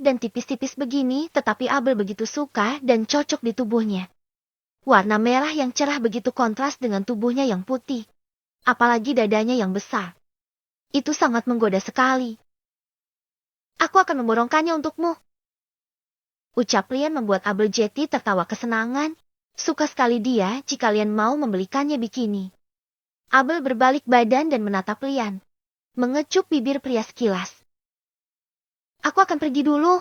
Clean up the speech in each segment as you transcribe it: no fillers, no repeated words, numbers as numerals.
dan tipis-tipis begini, tetapi Abel begitu suka dan cocok di tubuhnya. Warna merah yang cerah begitu kontras dengan tubuhnya yang putih. Apalagi dadanya yang besar. Itu sangat menggoda sekali. Aku akan memborongkannya untukmu. Ucap Lian membuat Abel Jetty tertawa kesenangan. Suka sekali dia jika Lian mau membelikannya bikini. Abel berbalik badan dan menatap Lian. Mengecup bibir pria sekilas. Aku akan pergi dulu.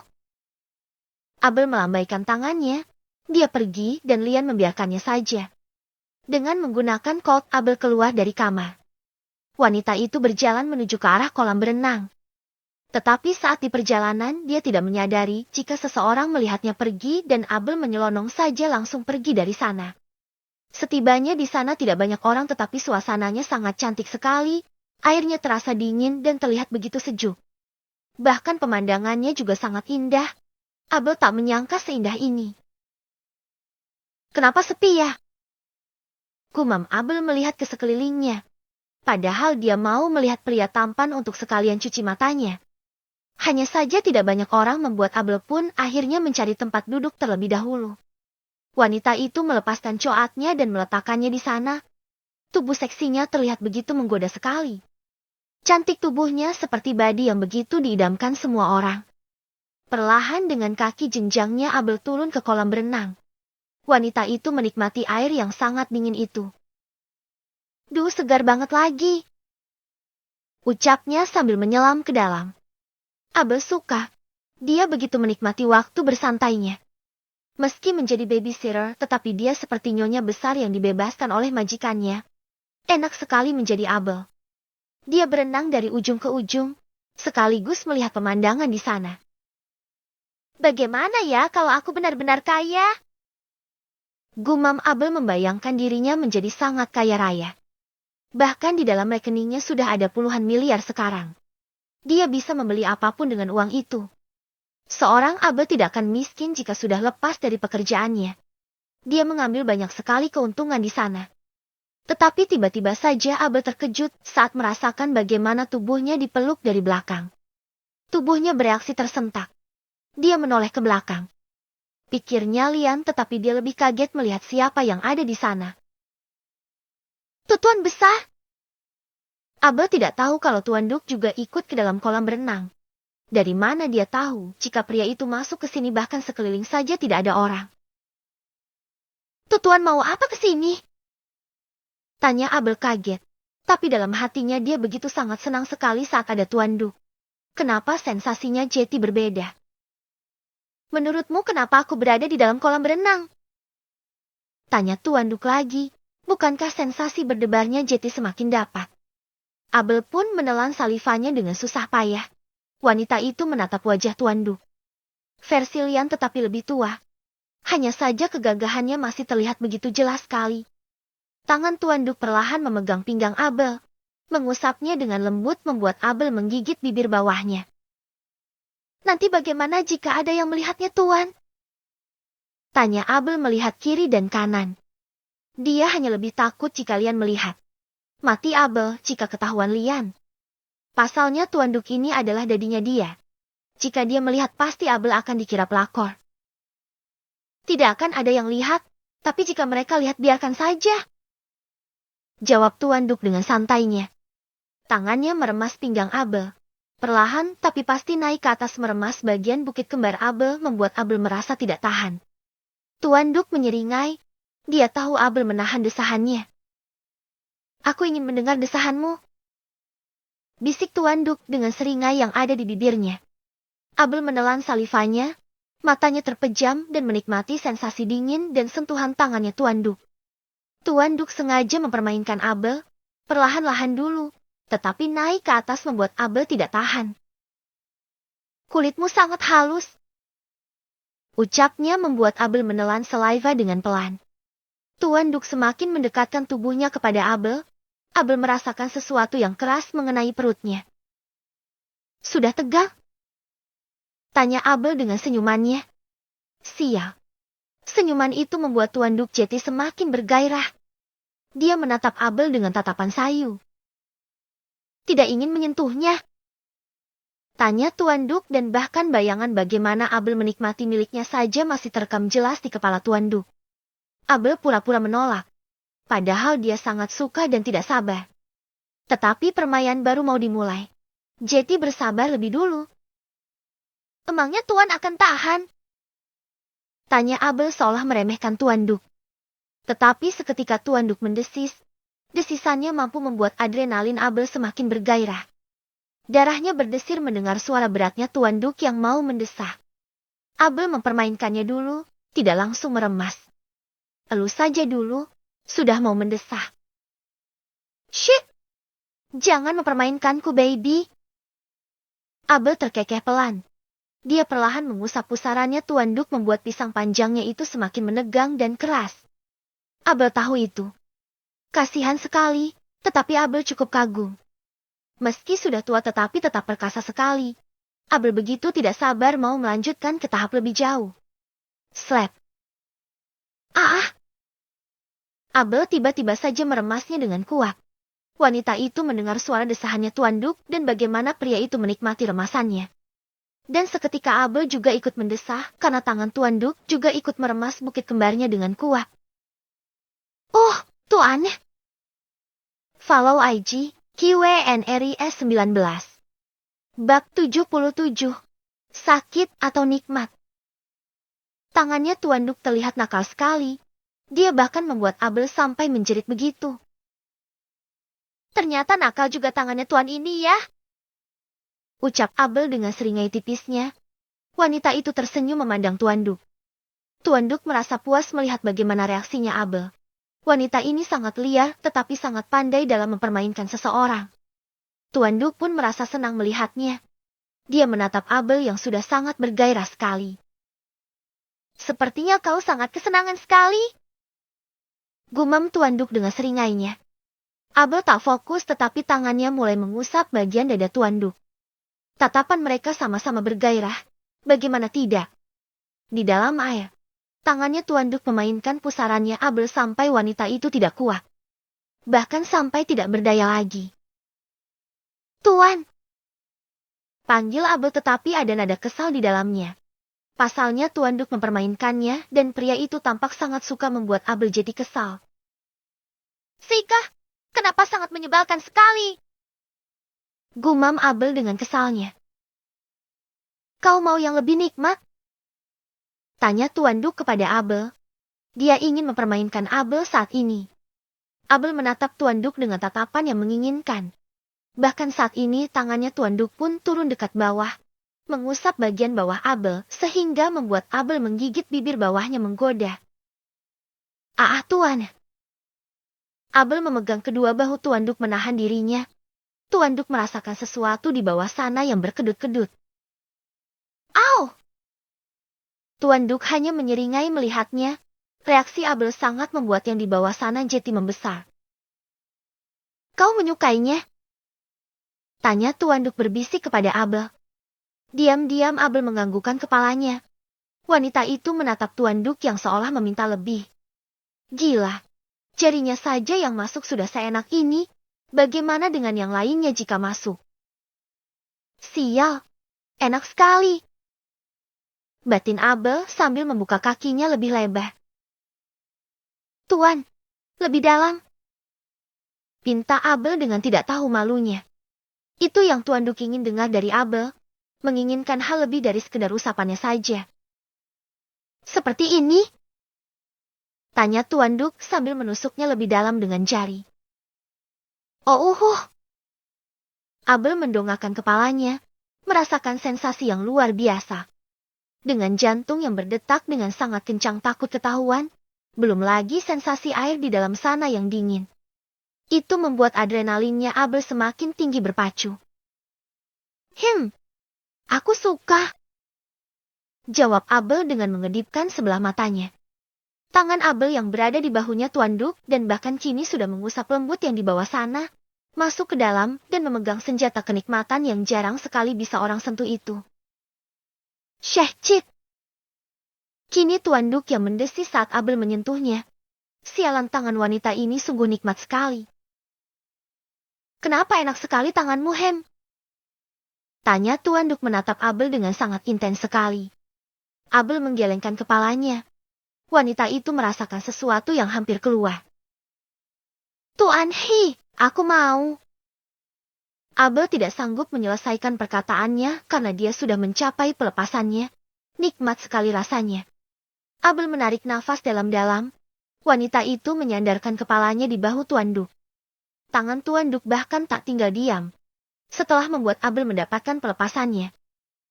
Abel melambaikan tangannya. Dia pergi dan Lian membiarkannya saja. Dengan menggunakan coat, Abel keluar dari kamar. Wanita itu berjalan menuju ke arah kolam berenang. Tetapi saat di perjalanan dia tidak menyadari jika seseorang melihatnya pergi dan Abel menyelonong saja langsung pergi dari sana. Setibanya di sana tidak banyak orang tetapi suasananya sangat cantik sekali, airnya terasa dingin dan terlihat begitu sejuk. Bahkan pemandangannya juga sangat indah. Abel tak menyangka seindah ini. Kenapa sepi ya? Gumam Abel melihat ke sekelilingnya. Padahal dia mau melihat pria tampan untuk sekalian cuci matanya. Hanya saja tidak banyak orang membuat Abel pun akhirnya mencari tempat duduk terlebih dahulu. Wanita itu melepaskan coatnya dan meletakkannya di sana. Tubuh seksinya terlihat begitu menggoda sekali. Cantik tubuhnya seperti badi yang begitu diidamkan semua orang. Perlahan dengan kaki jenjangnya Abel turun ke kolam berenang. Wanita itu menikmati air yang sangat dingin itu. Duh, segar banget lagi. Ucapnya sambil menyelam ke dalam. Abel suka. Dia begitu menikmati waktu bersantainya. Meski menjadi babysitter, tetapi dia seperti nyonya besar yang dibebaskan oleh majikannya. Enak sekali menjadi Abel. Dia berenang dari ujung ke ujung, sekaligus melihat pemandangan di sana. Bagaimana ya kalau aku benar-benar kaya? Gumam Abel membayangkan dirinya menjadi sangat kaya raya. Bahkan di dalam rekeningnya sudah ada puluhan miliar sekarang. Dia bisa membeli apapun dengan uang itu. Seorang Abel tidak akan miskin jika sudah lepas dari pekerjaannya. Dia mengambil banyak sekali keuntungan di sana. Tetapi tiba-tiba saja Abel terkejut saat merasakan bagaimana tubuhnya dipeluk dari belakang. Tubuhnya bereaksi tersentak. Dia menoleh ke belakang. Pikirnya Lian, tetapi dia lebih kaget melihat siapa yang ada di sana. Tuan besar! Abel tidak tahu kalau Tuan Duk juga ikut ke dalam kolam berenang. Dari mana dia tahu jika pria itu masuk ke sini bahkan sekeliling saja tidak ada orang? Tuan mau apa ke sini? Tanya Abel kaget. Tapi dalam hatinya dia begitu sangat senang sekali saat ada Tuan Duk. Kenapa sensasinya Jetty berbeda? Menurutmu kenapa aku berada di dalam kolam berenang? Tanya Tuan Duk lagi. Bukankah sensasi berdebarnya Jetty semakin dapat? Abel pun menelan salivanya dengan susah payah. Wanita itu menatap wajah Tuan Duk. Versi Lian tetapi lebih tua. Hanya saja kegagahannya masih terlihat begitu jelas sekali. Tangan Tuan Duk perlahan memegang pinggang Abel. Mengusapnya dengan lembut membuat Abel menggigit bibir bawahnya. Nanti bagaimana jika ada yang melihatnya Tuan? Tanya Abel melihat kiri dan kanan. Dia hanya lebih takut jika Lian melihat. Mati Abel jika ketahuan Lian. Pasalnya Tuan Duk ini adalah dadinya dia. Jika dia melihat pasti Abel akan dikira pelakor. Tidak akan ada yang lihat, tapi jika mereka lihat biarkan saja. Jawab Tuan Duk dengan santainya. Tangannya meremas pinggang Abel. Perlahan tapi pasti naik ke atas meremas bagian bukit kembar Abel membuat Abel merasa tidak tahan. Tuan Duk menyeringai. Dia tahu Abel menahan desahannya. Aku ingin mendengar desahanmu. Bisik Tuan Duk dengan seringai yang ada di bibirnya. Abel menelan salivanya, matanya terpejam dan menikmati sensasi dingin dan sentuhan tangannya Tuan Duk. Tuan Duk sengaja mempermainkan Abel, perlahan-lahan dulu, tetapi naik ke atas membuat Abel tidak tahan. Kulitmu sangat halus. Ucapnya membuat Abel menelan saliva dengan pelan. Tuan Duk semakin mendekatkan tubuhnya kepada Abel. Abel merasakan sesuatu yang keras mengenai perutnya. Sudah tegang? Tanya Abel dengan senyumannya. Sial. Senyuman itu membuat Tuan Duk Jetty semakin bergairah. Dia menatap Abel dengan tatapan sayu. Tidak ingin menyentuhnya. Tanya Tuan Duk dan bahkan bayangan bagaimana Abel menikmati miliknya saja masih terekam jelas di kepala Tuan Duk. Abel pura-pura menolak. Padahal dia sangat suka dan tidak sabar. Tetapi permainan baru mau dimulai. Jetty bersabar lebih dulu. Emangnya Tuan akan tahan? Tanya Abel seolah meremehkan Tuan Duk. Tetapi seketika Tuan Duk mendesis, desisannya mampu membuat adrenalin Abel semakin bergairah. Darahnya berdesir mendengar suara beratnya Tuan Duk yang mau mendesah. Abel mempermainkannya dulu, tidak langsung meremas. Elus saja dulu, sudah mau mendesah. Shit! Jangan mempermainkanku, baby. Abel terkekeh pelan. Dia perlahan mengusap pusarannya. Tuan Duk membuat pisang panjangnya itu semakin menegang dan keras. Abel tahu itu. Kasihan sekali, tetapi Abel cukup kagum. Meski sudah tua tetapi tetap perkasa sekali. Abel begitu tidak sabar mau melanjutkan ke tahap lebih jauh. Slap. Ah! Abel tiba-tiba saja meremasnya dengan kuat. Wanita itu mendengar suara desahannya Tuan Duk dan bagaimana pria itu menikmati remasannya. Dan seketika Abel juga ikut mendesah karena tangan Tuan Duk juga ikut meremas bukit kembarnya dengan kuat. Oh, Tuan! Follow IG. QWNRIS 19. Bab 77. Sakit atau nikmat. Tangannya Tuan Duk terlihat nakal sekali. Dia bahkan membuat Abel sampai menjerit begitu. Ternyata nakal juga tangannya Tuan ini ya. Ucap Abel dengan seringai tipisnya. Wanita itu tersenyum memandang Tuan Duk. Tuan Duk merasa puas melihat bagaimana reaksinya Abel. Wanita ini sangat liar tetapi sangat pandai dalam mempermainkan seseorang. Tuan Duk pun merasa senang melihatnya. Dia menatap Abel yang sudah sangat bergairah sekali. Sepertinya kau sangat kesenangan sekali. Gumam Tuan Duk dengan seringainya. Abel tak fokus tetapi tangannya mulai mengusap bagian dada Tuan Duk. Tatapan mereka sama-sama bergairah. Bagaimana tidak? Di dalam air. Tangannya Tuan Duk memainkan pusarannya Abel sampai wanita itu tidak kuat. Bahkan sampai tidak berdaya lagi. Tuan! Panggil Abel tetapi ada nada kesal di dalamnya. Pasalnya Tuan Duk mempermainkannya dan pria itu tampak sangat suka membuat Abel jadi kesal. Sika, kenapa sangat menyebalkan sekali? Gumam Abel dengan kesalnya. Kau mau yang lebih nikmat? Tanya Tuan Duk kepada Abel. Dia ingin mempermainkan Abel saat ini. Abel menatap Tuan Duk dengan tatapan yang menginginkan. Bahkan saat ini tangannya Tuan Duk pun turun dekat bawah. Mengusap bagian bawah Abel sehingga membuat Abel menggigit bibir bawahnya menggoda. Ah Tuan. Abel memegang kedua bahu Tuan Duk menahan dirinya. Tuan Duk merasakan sesuatu di bawah sana yang berkedut-kedut. Au! Tuan Duk hanya menyeringai melihatnya. Reaksi Abel sangat membuat yang di bawah sana Jetty membesar. Kau menyukainya? Tanya Tuan Duk berbisik kepada Abel. Diam-diam Abel menganggukkan kepalanya. Wanita itu menatap Tuan Duk yang seolah meminta lebih. Gila, jarinya saja yang masuk sudah seenak ini. Bagaimana dengan yang lainnya jika masuk? Sial, enak sekali. Batin Abel sambil membuka kakinya lebih lebar. Tuan, lebih dalam. Pinta Abel dengan tidak tahu malunya. Itu yang Tuan Duk ingin dengar dari Abel. Menginginkan hal lebih dari sekedar usapannya saja. Seperti ini? Tanya Tuan Duk sambil menusuknya lebih dalam dengan jari. Oh Abel mendongakkan kepalanya, merasakan sensasi yang luar biasa. Dengan jantung yang berdetak dengan sangat kencang takut ketahuan, belum lagi sensasi air di dalam sana yang dingin. Itu membuat adrenalinnya Abel semakin tinggi berpacu. Aku suka. Jawab Abel dengan mengedipkan sebelah matanya. Tangan Abel yang berada di bahunya Tuan Duk dan bahkan kini sudah mengusap lembut yang di bawah sana, masuk ke dalam dan memegang senjata kenikmatan yang jarang sekali bisa orang sentuh itu. Syahcit. Kini Tuan Duk yang mendesis saat Abel menyentuhnya. Sialan tangan wanita ini sungguh nikmat sekali. Kenapa enak sekali tanganmu, Hem? Tanya Tuan Duk menatap Abel dengan sangat intens sekali. Abel menggelengkan kepalanya. Wanita itu merasakan sesuatu yang hampir keluar. Tuan He, aku mau. Abel tidak sanggup menyelesaikan perkataannya karena dia sudah mencapai pelepasannya. Nikmat sekali rasanya. Abel menarik nafas dalam-dalam. Wanita itu menyandarkan kepalanya di bahu Tuan Duk. Tangan Tuan Duk bahkan tak tinggal diam. Setelah membuat Abel mendapatkan pelepasannya,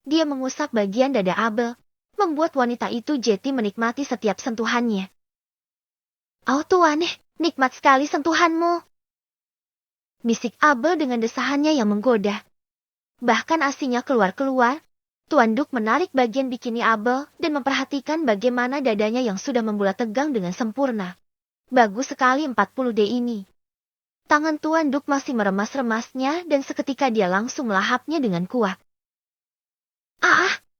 dia mengusap bagian dada Abel, membuat wanita itu jeti menikmati setiap sentuhannya. Oh Tuan, nikmat sekali sentuhanmu. Bisik Abel dengan desahannya yang menggoda. Bahkan asinya keluar-keluar. Tuan Duk menarik bagian bikini Abel dan memperhatikan bagaimana dadanya yang sudah membulat tegang dengan sempurna. Bagus sekali 40D ini. Tangan Tuan Duk masih meremas-remasnya dan seketika dia langsung melahapnya dengan kuat.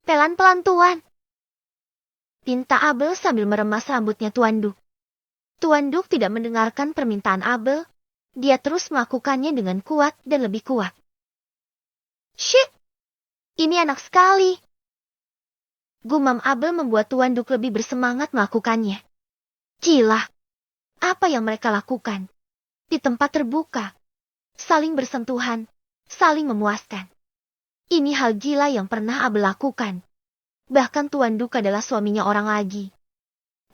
Pelan-pelan Tuan. Pinta Abel sambil meremas rambutnya Tuan Duk. Tuan Duk tidak mendengarkan permintaan Abel. Dia terus melakukannya dengan kuat dan lebih kuat. Shit! Ini enak sekali. Gumam Abel membuat Tuan Duk lebih bersemangat melakukannya. Gila! Apa yang mereka lakukan? Di tempat terbuka. Saling bersentuhan. Saling memuaskan. Ini hal gila yang pernah Abel lakukan. Bahkan Tuan Duk adalah suaminya orang lagi.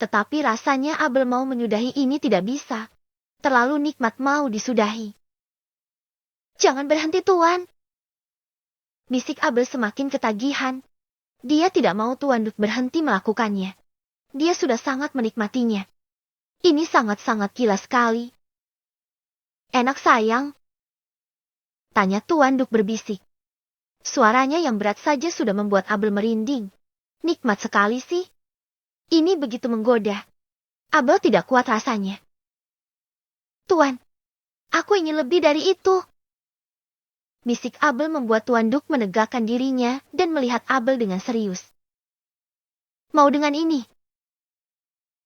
Tetapi rasanya Abel mau menyudahi ini tidak bisa. Terlalu nikmat mau disudahi. Jangan berhenti Tuan. Bisik Abel semakin ketagihan. Dia tidak mau Tuan Duk berhenti melakukannya. Dia sudah sangat menikmatinya. Ini sangat-sangat gila sekali. Enak sayang? Tanya Tuan Duk berbisik. Suaranya yang berat saja sudah membuat Abel merinding. Nikmat sekali sih. Ini begitu menggoda. Abel tidak kuat rasanya. Tuan, aku ingin lebih dari itu. Bisik Abel membuat Tuan Duk menegakkan dirinya dan melihat Abel dengan serius. Mau dengan ini?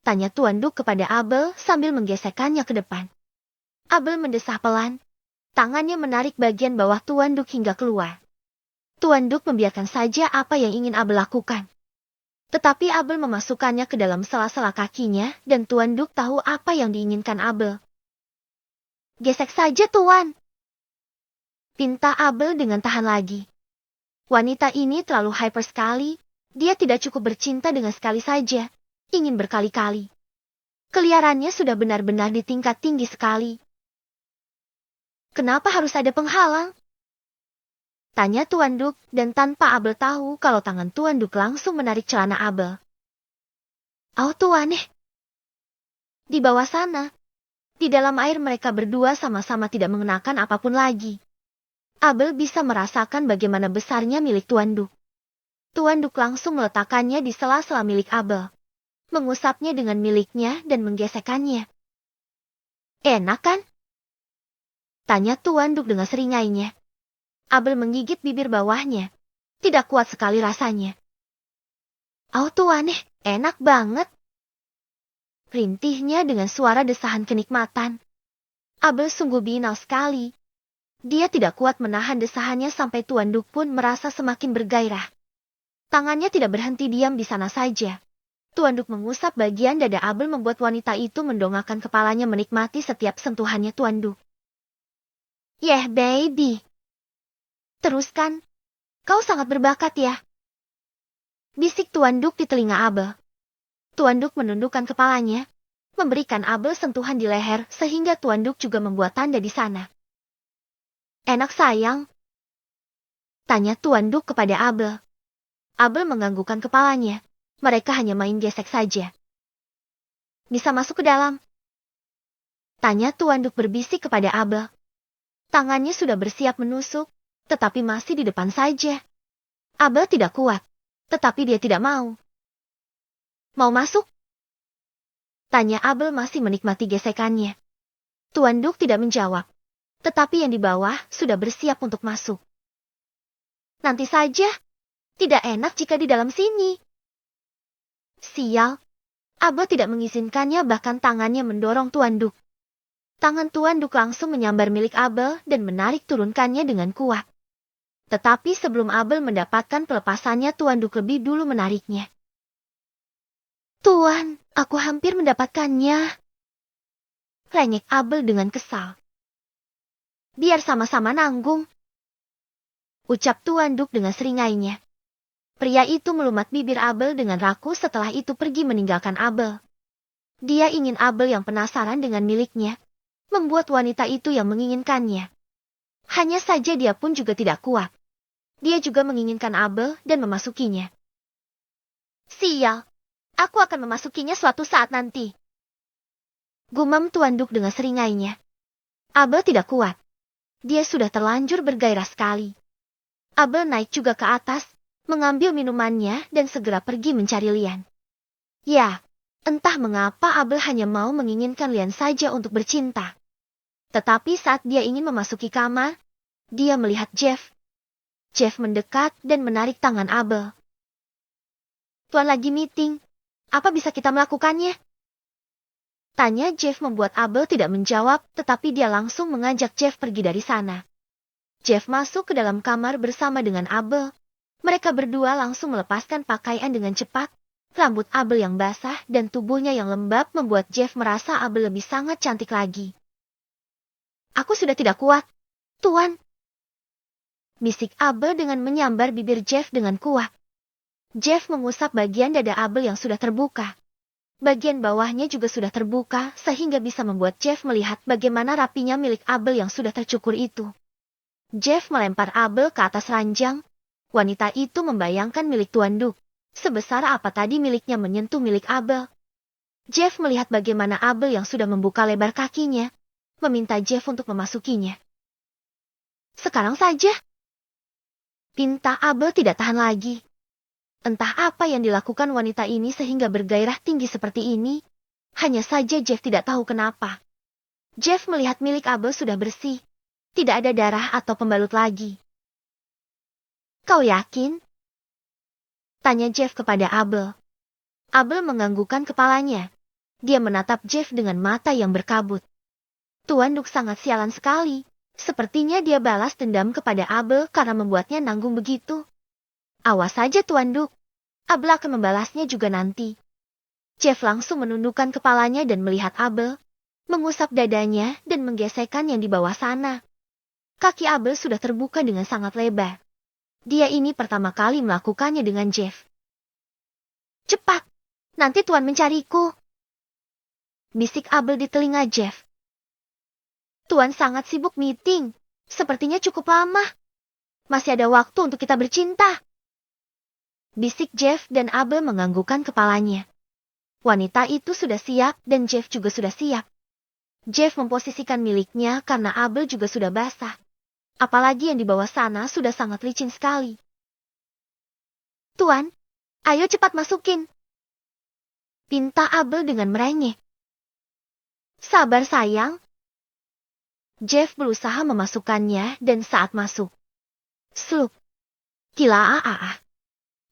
Tanya Tuan Duk kepada Abel sambil menggesekkannya ke depan. Abel mendesah pelan. Tangannya menarik bagian bawah Tuan Duk hingga keluar. Tuan Duk membiarkan saja apa yang ingin Abel lakukan. Tetapi Abel memasukkannya ke dalam sela-sela kakinya dan Tuan Duk tahu apa yang diinginkan Abel. Gesek saja Tuan. Pinta Abel dengan tahan lagi. Wanita ini terlalu hyper sekali. Dia tidak cukup bercinta dengan sekali saja. Ingin berkali-kali. Keliarannya sudah benar-benar di tingkat tinggi sekali. Kenapa harus ada penghalang? Tanya Tuan Duk dan tanpa Abel tahu kalau tangan Tuan Duk langsung menarik celana Abel. Oh Tuan Di bawah sana. Di dalam air mereka berdua sama-sama tidak mengenakan apapun lagi. Abel bisa merasakan bagaimana besarnya milik Tuan Duk. Tuan Duk langsung meletakkannya di sela-sela milik Abel. Mengusapnya dengan miliknya dan menggesekkannya. Enak kan? Tanya Tuan Duk dengan seringainya. Abel menggigit bibir bawahnya. Tidak kuat sekali rasanya. Oh Tuan enak banget. Rintihnya dengan suara desahan kenikmatan. Abel sungguh binal sekali. Dia tidak kuat menahan desahannya sampai Tuan Duk pun merasa semakin bergairah. Tangannya tidak berhenti diam di sana saja. Tuan Duk mengusap bagian dada Abel membuat wanita itu mendongakkan kepalanya menikmati setiap sentuhannya Tuan Duk. Yeah baby. Teruskan. Kau sangat berbakat ya. Bisik Tuan Duk di telinga Abel. Tuan Duk menundukkan kepalanya, memberikan Abel sentuhan di leher sehingga Tuan Duk juga membuat tanda di sana. Enak sayang? Tanya Tuan Duk kepada Abel. Abel menganggukkan kepalanya. Mereka hanya main gesek saja. Bisa masuk ke dalam? Tanya Tuan Duk berbisik kepada Abel. Tangannya sudah bersiap menusuk, tetapi masih di depan saja. Abel tidak kuat, tetapi dia tidak mau. Mau masuk? Tanya Abel masih menikmati gesekannya. Tuan Duk tidak menjawab, tetapi yang di bawah sudah bersiap untuk masuk. Nanti saja. Tidak enak jika di dalam sini. Sial. Abel tidak mengizinkannya bahkan tangannya mendorong Tuan Duk. Tangan Tuan Duk langsung menyambar milik Abel dan menarik turunkannya dengan kuat. Tetapi sebelum Abel mendapatkan pelepasannya, Tuan Duk lebih dulu menariknya. Tuan, aku hampir mendapatkannya. Rengek Abel dengan kesal. Biar sama-sama nanggung, ucap Tuan Duk dengan seringainya. Pria itu melumat bibir Abel dengan rakus, setelah itu pergi meninggalkan Abel. Dia ingin Abel yang penasaran dengan miliknya, membuat wanita itu yang menginginkannya. Hanya saja dia pun juga tidak kuat. Dia juga menginginkan Abel dan memasukinya. Sial, aku akan memasukinya suatu saat nanti. Gumam Tuan Duk dengan seringainya. Abel tidak kuat. Dia sudah terlanjur bergairah sekali. Abel naik juga ke atas, mengambil minumannya dan segera pergi mencari Lian. Ya, entah mengapa Abel hanya mau menginginkan Lian saja untuk bercinta. Tetapi saat dia ingin memasuki kamar, dia melihat Jeff. Jeff mendekat dan menarik tangan Abel. Tuan lagi meeting, apa bisa kita melakukannya? Tanya Jeff membuat Abel tidak menjawab, tetapi dia langsung mengajak Jeff pergi dari sana. Jeff masuk ke dalam kamar bersama dengan Abel. Mereka berdua langsung melepaskan pakaian dengan cepat. Rambut Abel yang basah dan tubuhnya yang lembab membuat Jeff merasa Abel lebih sangat cantik lagi. Aku sudah tidak kuat, Tuan. Bisik Abel dengan menyambar bibir Jeff dengan kuat. Jeff mengusap bagian dada Abel yang sudah terbuka. Bagian bawahnya juga sudah terbuka sehingga bisa membuat Jeff melihat bagaimana rapinya milik Abel yang sudah tercukur itu. Jeff melempar Abel ke atas ranjang. Wanita itu membayangkan milik Tuan Duk. Sebesar apa tadi miliknya menyentuh milik Abel. Jeff melihat bagaimana Abel yang sudah membuka lebar kakinya, meminta Jeff untuk memasukinya. Sekarang saja. Pinta Abel tidak tahan lagi. Entah apa yang dilakukan wanita ini sehingga bergairah tinggi seperti ini. Hanya saja Jeff tidak tahu kenapa. Jeff melihat milik Abel sudah bersih. Tidak ada darah atau pembalut lagi. Kau yakin? Tanya Jeff kepada Abel. Abel menganggukkan kepalanya. Dia menatap Jeff dengan mata yang berkabut. Tuan Duk sangat sialan sekali. Sepertinya dia balas dendam kepada Abel karena membuatnya nanggung begitu. Awas saja Tuan Duk. Abel akan membalasnya juga nanti. Jeff langsung menundukkan kepalanya dan melihat Abel, mengusap dadanya dan menggesekkan yang di bawah sana. Kaki Abel sudah terbuka dengan sangat lebar. Dia ini pertama kali melakukannya dengan Jeff. Cepat, nanti Tuan mencariku. Bisik Abel di telinga Jeff. Tuan sangat sibuk meeting. Sepertinya cukup lama. Masih ada waktu untuk kita bercinta. Bisik Jeff dan Abel menganggukkan kepalanya. Wanita itu sudah siap dan Jeff juga sudah siap. Jeff memposisikan miliknya karena Abel juga sudah basah. Apalagi yang di bawah sana sudah sangat licin sekali. Tuan, ayo cepat masukin. Pinta Abel dengan merengek. Sabar sayang. Jeff berusaha memasukkannya dan saat masuk. Slup. Kilaa.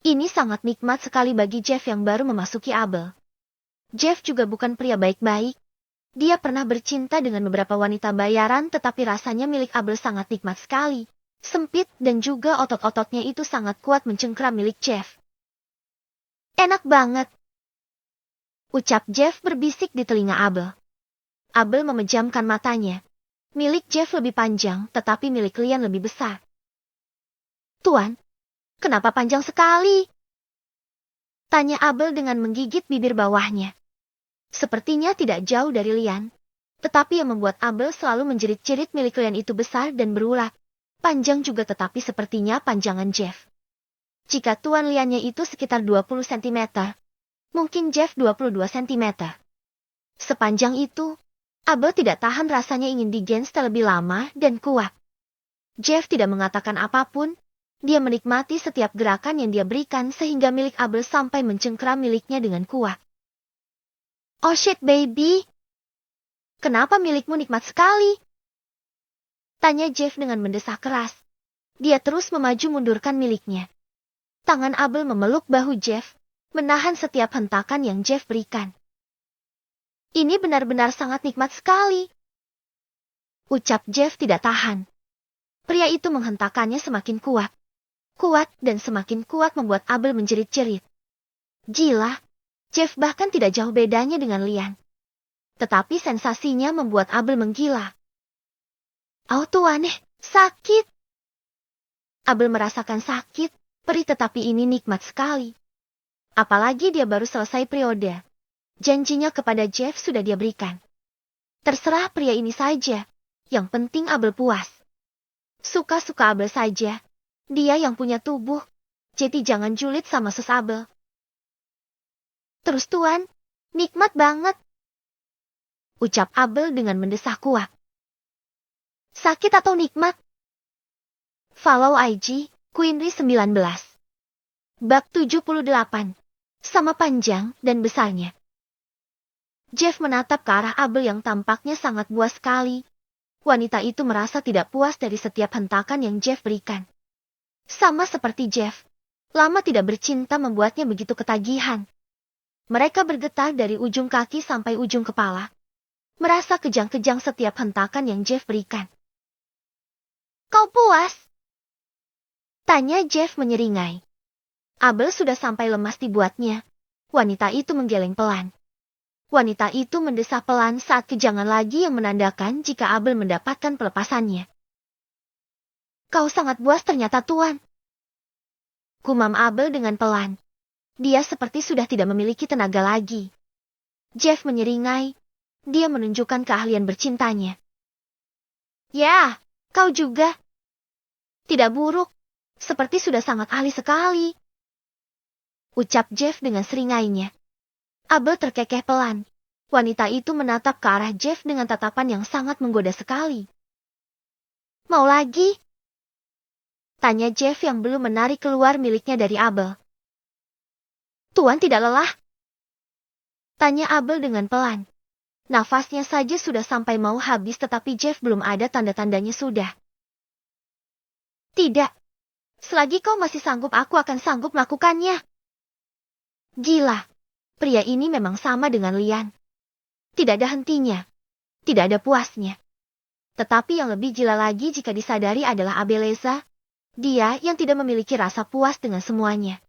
Ini sangat nikmat sekali bagi Jeff yang baru memasuki Abel. Jeff juga bukan pria baik-baik. Dia pernah bercinta dengan beberapa wanita bayaran tetapi rasanya milik Abel sangat nikmat sekali. Sempit dan juga otot-ototnya itu sangat kuat mencengkram milik Jeff. Enak banget. Ucap Jeff berbisik di telinga Abel. Abel memejamkan matanya. Milik Jeff lebih panjang tetapi milik Lian lebih besar. Tuan, kenapa panjang sekali? Tanya Abel dengan menggigit bibir bawahnya. Sepertinya tidak jauh dari Lian. Tetapi yang membuat Abel selalu menjerit-jerit milik Lian itu besar dan berulat. Panjang juga tetapi sepertinya panjangan Jeff. Jika Tuan Liannya itu sekitar 20 cm. Mungkin Jeff 22 cm. Sepanjang itu, Abel tidak tahan rasanya ingin digensta lebih lama dan kuat. Jeff tidak mengatakan apapun. Dia menikmati setiap gerakan yang dia berikan sehingga milik Abel sampai mencengkram miliknya dengan kuat. Oh shit baby. Kenapa milikmu nikmat sekali? Tanya Jeff dengan mendesak keras. Dia terus memaju mundurkan miliknya. Tangan Abel memeluk bahu Jeff, menahan setiap hentakan yang Jeff berikan. Ini benar-benar sangat nikmat sekali. Ucap Jeff tidak tahan. Pria itu menghentakkannya semakin kuat. Kuat dan semakin kuat membuat Abel menjerit-jerit. Gila, Jeff bahkan tidak jauh bedanya dengan Lian. Tetapi sensasinya membuat Abel menggila. Oh tuaneh, sakit. Abel merasakan sakit, perih tetapi ini nikmat sekali. Apalagi dia baru selesai periode. Janjinya kepada Jeff sudah dia berikan. Terserah pria ini saja, yang penting Abel puas. Suka-suka Abel saja. Dia yang punya tubuh, jadi jangan julid sama sus Abel. Terus tuan, nikmat banget. Ucap Abel dengan mendesah kuat. Sakit atau nikmat? Follow IG, Queenry 19. Bab 78. Sama panjang dan besarnya. Jeff menatap ke arah Abel yang tampaknya sangat puas sekali. Wanita itu merasa tidak puas dari setiap hentakan yang Jeff berikan. Sama seperti Jeff, lama tidak bercinta membuatnya begitu ketagihan. Mereka bergetar dari ujung kaki sampai ujung kepala. Merasa kejang-kejang setiap hentakan yang Jeff berikan. Kau puas? Tanya Jeff menyeringai. Abel sudah sampai lemas dibuatnya. Wanita itu menggeleng pelan. Wanita itu mendesah pelan saat kejangan lagi yang menandakan jika Abel mendapatkan pelepasannya. Kau sangat puas ternyata tuan. Gumam Abel dengan pelan. Dia seperti sudah tidak memiliki tenaga lagi. Jeff menyeringai. Dia menunjukkan keahlian bercintanya. Ya, kau juga. Tidak buruk. Seperti sudah sangat ahli sekali. Ucap Jeff dengan seringainya. Abel terkekeh pelan. Wanita itu menatap ke arah Jeff dengan tatapan yang sangat menggoda sekali. Mau lagi? Tanya Jeff yang belum menarik keluar miliknya dari Abel. Tuan tidak lelah? Tanya Abel dengan pelan. Nafasnya saja sudah sampai mau habis tetapi Jeff belum ada tanda-tandanya sudah. Tidak. Selagi kau masih sanggup aku akan sanggup melakukannya. Gila. Pria ini memang sama dengan Lian. Tidak ada hentinya. Tidak ada puasnya. Tetapi yang lebih gila lagi jika disadari adalah Abeleza. Dia yang tidak memiliki rasa puas dengan semuanya.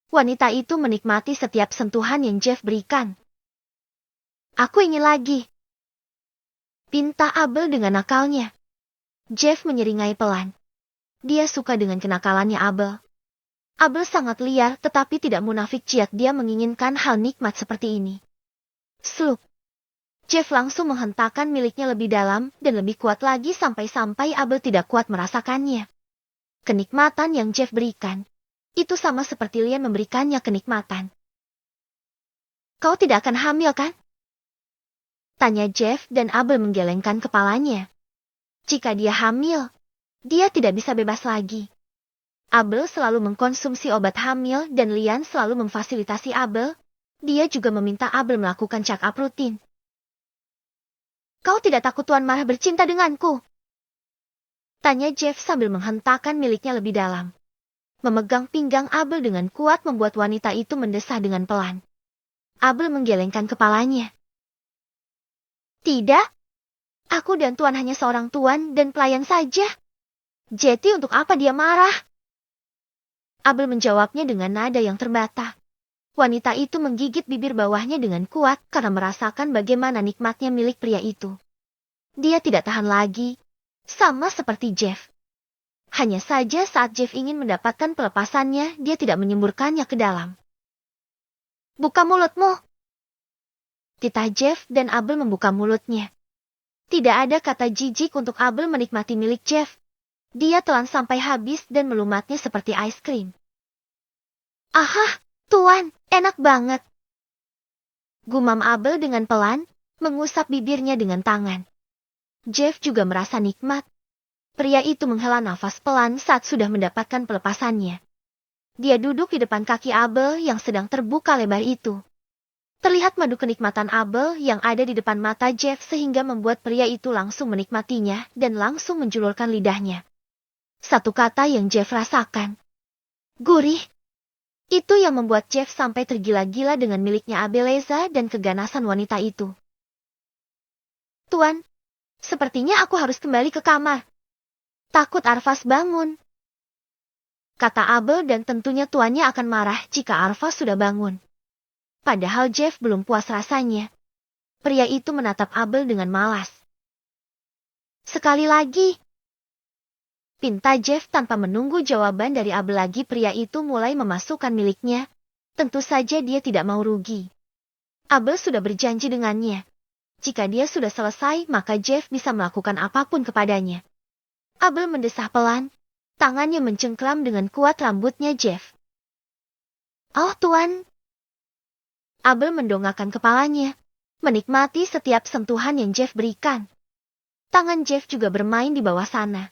Wanita itu menikmati setiap sentuhan yang Jeff berikan. Aku ingin lagi. Pinta Abel dengan nakalnya. Jeff menyeringai pelan. Dia suka dengan kenakalannya Abel. Abel sangat liar tetapi tidak munafik ciat dia menginginkan hal nikmat seperti ini. Slup. Jeff langsung menghentakkan miliknya lebih dalam dan lebih kuat lagi sampai-sampai Abel tidak kuat merasakannya. Kenikmatan yang Jeff berikan, itu sama seperti Lian memberikannya kenikmatan. Kau tidak akan hamil kan? Tanya Jeff dan Abel menggelengkan kepalanya. Jika dia hamil, dia tidak bisa bebas lagi. Abel selalu mengkonsumsi obat hamil dan Lian selalu memfasilitasi Abel. Dia juga meminta Abel melakukan check-up rutin. Kau tidak takut tuan marah bercinta denganku? Tanya Jeff sambil menghentakkan miliknya lebih dalam. Memegang pinggang Abel dengan kuat membuat wanita itu mendesah dengan pelan. Abel menggelengkan kepalanya. Tidak. Aku dan tuan hanya seorang tuan dan pelayan saja. Jadi untuk apa dia marah? Abel menjawabnya dengan nada yang terbata. Wanita itu menggigit bibir bawahnya dengan kuat karena merasakan bagaimana nikmatnya milik pria itu. Dia tidak tahan lagi. Sama seperti Jeff. Hanya saja saat Jeff ingin mendapatkan pelepasannya, dia tidak menyemburkannya ke dalam. Buka mulutmu. Titah Jeff dan Abel membuka mulutnya. Tidak ada kata jijik untuk Abel menikmati milik Jeff. Dia telan sampai habis dan melumatnya seperti es krim. Aha, tuan, enak banget. Gumam Abel dengan pelan, mengusap bibirnya dengan tangan. Jeff juga merasa nikmat. Pria itu menghela nafas pelan saat sudah mendapatkan pelepasannya. Dia duduk di depan kaki Abel yang sedang terbuka lebar itu. Terlihat madu kenikmatan Abel yang ada di depan mata Jeff sehingga membuat pria itu langsung menikmatinya dan langsung menjulurkan lidahnya. Satu kata yang Jeff rasakan. Gurih. Itu yang membuat Jeff sampai tergila-gila dengan miliknya Abeleza dan keganasan wanita itu. Tuan, sepertinya aku harus kembali ke kamar. Takut Arvas bangun, kata Abel, dan tentunya tuannya akan marah jika Arvas sudah bangun. Padahal Jeff belum puas rasanya. Pria itu menatap Abel dengan malas. Sekali lagi, pinta Jeff tanpa menunggu jawaban dari Abel lagi. Pria itu mulai memasukkan miliknya. Tentu saja dia tidak mau rugi. Abel sudah berjanji dengannya. Jika dia sudah selesai, maka Jeff bisa melakukan apapun kepadanya. Abel mendesah pelan. Tangannya mencengkram dengan kuat rambutnya Jeff. Oh Tuan. Abel mendongakkan kepalanya, menikmati setiap sentuhan yang Jeff berikan. Tangan Jeff juga bermain di bawah sana.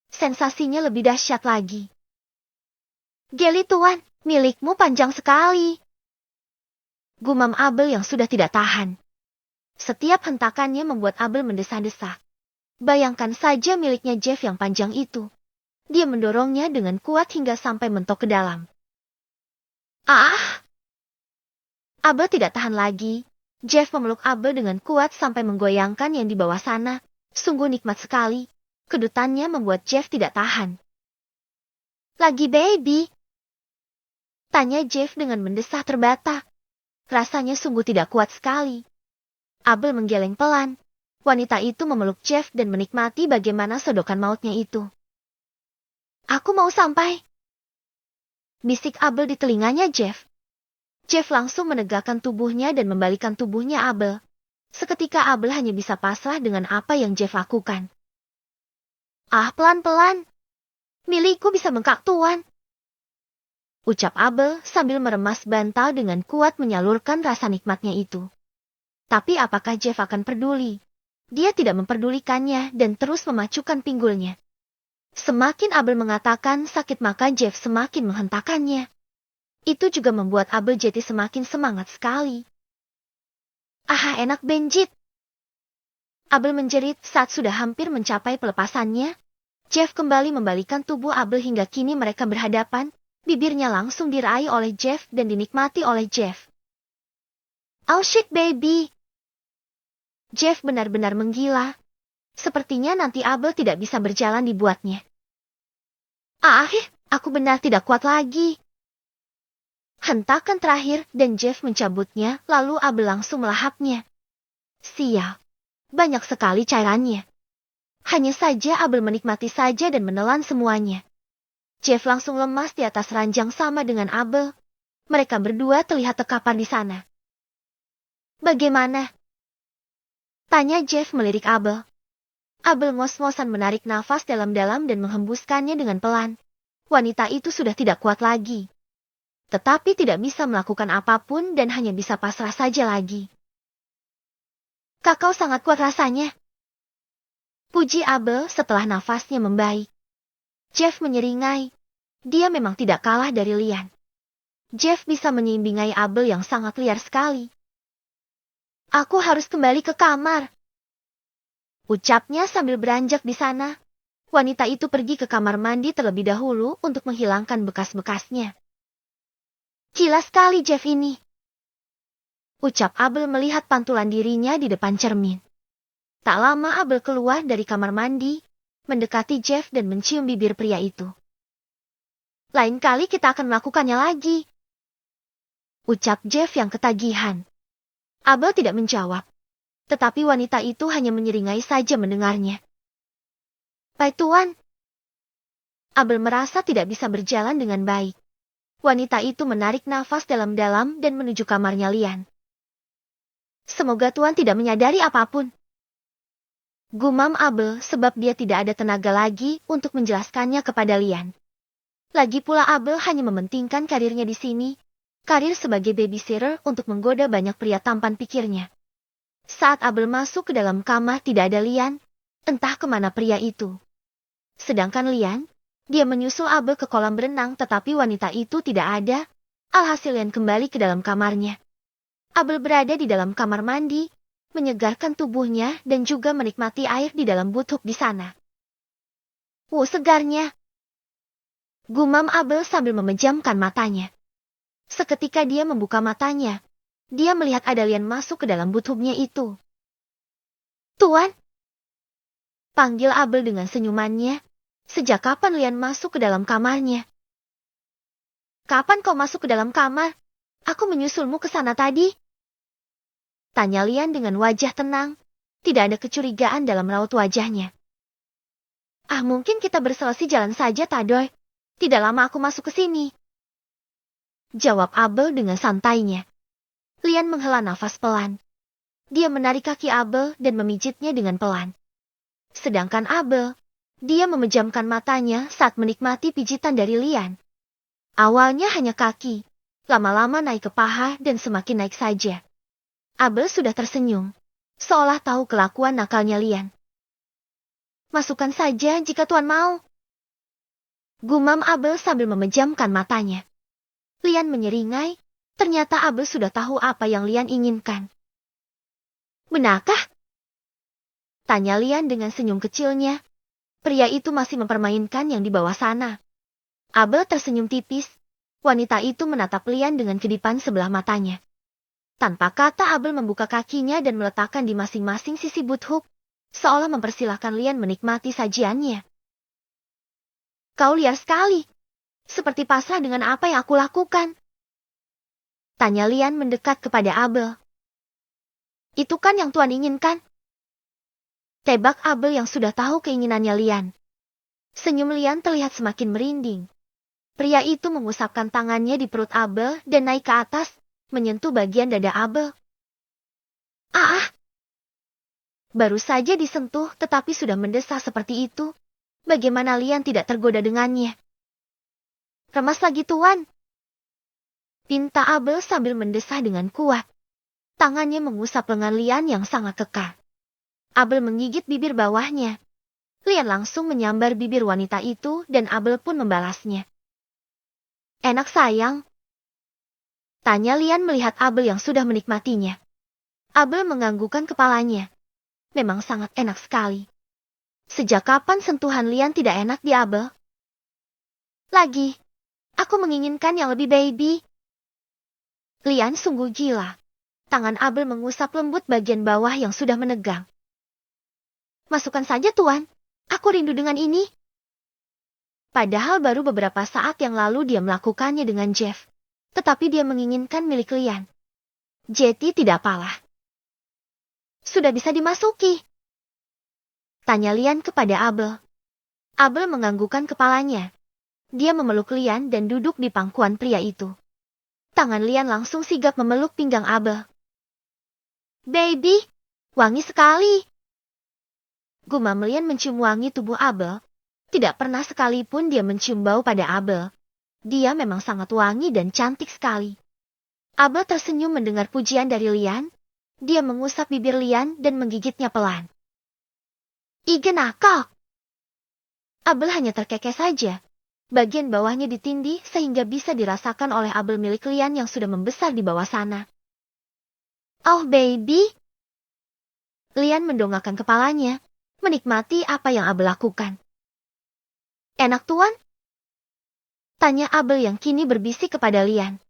Sensasinya lebih dahsyat lagi. Geli Tuan, milikmu panjang sekali. Gumam Abel yang sudah tidak tahan. Setiap hentakannya membuat Abel mendesah-desah. Bayangkan saja miliknya Jeff yang panjang itu. Dia mendorongnya dengan kuat hingga sampai mentok ke dalam. Ah! Abel tidak tahan lagi. Jeff memeluk Abel dengan kuat sampai menggoyangkan yang di bawah sana. Sungguh nikmat sekali. Kedutannya membuat Jeff tidak tahan. Lagi baby? Tanya Jeff dengan mendesah terbata. Rasanya sungguh tidak kuat sekali. Abel menggeleng pelan. Wanita itu memeluk Jeff dan menikmati bagaimana sodokan mautnya itu. Aku mau sampai. Bisik Abel di telinganya Jeff. Jeff langsung menegakkan tubuhnya dan membalikkan tubuhnya Abel. Seketika Abel hanya bisa pasrah dengan apa yang Jeff lakukan. Ah, pelan-pelan. Milikku bisa bengkak Tuan. Ucap Abel sambil meremas bantal dengan kuat menyalurkan rasa nikmatnya itu. Tapi apakah Jeff akan peduli? Dia tidak memperdulikannya dan terus memacukan pinggulnya. Semakin Abel mengatakan sakit maka Jeff semakin menghentakkannya. Itu juga membuat Abel jadi semakin semangat sekali. Ah, enak benjit. Abel menjerit saat sudah hampir mencapai pelepasannya. Jeff kembali membalikkan tubuh Abel hingga kini mereka berhadapan. Bibirnya langsung diraih oleh Jeff dan dinikmati oleh Jeff. Oh shit baby. Jeff benar-benar menggila. Sepertinya nanti Abel tidak bisa berjalan dibuatnya. Aku benar tidak kuat lagi. Hentakan terakhir dan Jeff mencabutnya, lalu Abel langsung melahapnya. Sial, banyak sekali cairannya. Hanya saja Abel menikmati saja dan menelan semuanya. Jeff langsung lemas di atas ranjang sama dengan Abel. Mereka berdua terlihat terkapar di sana. Bagaimana? Tanya Jeff melirik Abel. Abel ngos-ngosan menarik nafas dalam-dalam dan menghembuskannya dengan pelan. Wanita itu sudah tidak kuat lagi. Tetapi tidak bisa melakukan apapun dan hanya bisa pasrah saja lagi. Kakau sangat kuat rasanya. Puji Abel setelah nafasnya membaik. Jeff menyeringai. Dia memang tidak kalah dari Lian. Jeff bisa menyeimbingai Abel yang sangat liar sekali. Aku harus kembali ke kamar. Ucapnya sambil beranjak di sana. Wanita itu pergi ke kamar mandi terlebih dahulu untuk menghilangkan bekas-bekasnya. Gila sekali Jeff ini. Ucap Abel melihat pantulan dirinya di depan cermin. Tak lama Abel keluar dari kamar mandi, mendekati Jeff dan mencium bibir pria itu. Lain kali kita akan melakukannya lagi. Ucap Jeff yang ketagihan. Abel tidak menjawab. Tetapi wanita itu hanya menyeringai saja mendengarnya. Baik Tuan. Abel merasa tidak bisa berjalan dengan baik. Wanita itu menarik nafas dalam-dalam dan menuju kamarnya Lian. Semoga Tuan tidak menyadari apapun. Gumam Abel sebab dia tidak ada tenaga lagi untuk menjelaskannya kepada Lian. Lagi pula Abel hanya mementingkan karirnya di sini. Karir sebagai babysitter untuk menggoda banyak pria tampan pikirnya. Saat Abel masuk ke dalam kamar tidak ada Lian, entah kemana pria itu. Sedangkan Lian, dia menyusul Abel ke kolam berenang tetapi wanita itu tidak ada, alhasil Lian kembali ke dalam kamarnya. Abel berada di dalam kamar mandi, menyegarkan tubuhnya dan juga menikmati air di dalam butuk di sana. Segarnya. Gumam Abel sambil memejamkan matanya. Seketika dia membuka matanya. Dia melihat ada Lian masuk ke dalam butubnya itu. Tuan! Panggil Abel dengan senyumannya. Sejak kapan Lian masuk ke dalam kamarnya? Kapan kau masuk ke dalam kamar? Aku menyusulmu ke sana tadi. Tanya Lian dengan wajah tenang. Tidak ada kecurigaan dalam raut wajahnya. Mungkin kita berselisih jalan saja, Tadoy. Tidak lama aku masuk ke sini. Jawab Abel dengan santainya. Lian menghela nafas pelan. Dia menarik kaki Abel dan memijitnya dengan pelan. Sedangkan Abel, dia memejamkan matanya saat menikmati pijitan dari Lian. Awalnya hanya kaki, lama-lama naik ke paha dan semakin naik saja. Abel sudah tersenyum, seolah tahu kelakuan nakalnya Lian. Masukkan saja jika Tuan mau. Gumam Abel sambil memejamkan matanya. Lian menyeringai, ternyata Abel sudah tahu apa yang Lian inginkan. Benarkah? Tanya Lian dengan senyum kecilnya. Pria itu masih mempermainkan yang di bawah sana. Abel tersenyum tipis. Wanita itu menatap Lian dengan kedipan sebelah matanya. Tanpa kata Abel membuka kakinya dan meletakkan di masing-masing sisi buthook, seolah mempersilahkan Lian menikmati sajiannya. Kau liar sekali. Seperti pasrah dengan apa yang aku lakukan. Tanya Lian mendekat kepada Abel. Itu kan yang Tuan inginkan? Tebak Abel yang sudah tahu keinginannya Lian. Senyum Lian terlihat semakin merinding. Pria itu mengusapkan tangannya di perut Abel dan naik ke atas, menyentuh bagian dada Abel. Baru saja disentuh tetapi sudah mendesah seperti itu. Bagaimana Lian tidak tergoda dengannya? Remas lagi Tuan. Pinta Abel sambil mendesah dengan kuat. Tangannya mengusap lengan Lian yang sangat kekar. Abel menggigit bibir bawahnya. Lian langsung menyambar bibir wanita itu dan Abel pun membalasnya. Enak sayang? Tanya Lian melihat Abel yang sudah menikmatinya. Abel menganggukkan kepalanya. Memang sangat enak sekali. Sejak kapan sentuhan Lian tidak enak di Abel? Lagi. Aku menginginkan yang lebih baby. Lian sungguh gila. Tangan Abel mengusap lembut bagian bawah yang sudah menegang. Masukkan saja Tuan. Aku rindu dengan ini. Padahal baru beberapa saat yang lalu dia melakukannya dengan Jeff. Tetapi dia menginginkan milik Lian. Jetty tidak apalah. Sudah bisa dimasuki. Tanya Lian kepada Abel. Abel menganggukkan kepalanya. Dia memeluk Lian dan duduk di pangkuan pria itu. Tangan Lian langsung sigap memeluk pinggang Abel. Baby, wangi sekali. Gumam Lian mencium wangi tubuh Abel. Tidak pernah sekalipun dia mencium bau pada Abel. Dia memang sangat wangi dan cantik sekali. Abel tersenyum mendengar pujian dari Lian. Dia mengusap bibir Lian dan menggigitnya pelan. Ige nakal. Abel hanya terkekeh saja. Bagian bawahnya ditindih sehingga bisa dirasakan oleh Abel milik Lian yang sudah membesar di bawah sana. Oh baby. Lian mendongakkan kepalanya, menikmati apa yang Abel lakukan. Enak Tuan? Tanya Abel yang kini berbisik kepada Lian.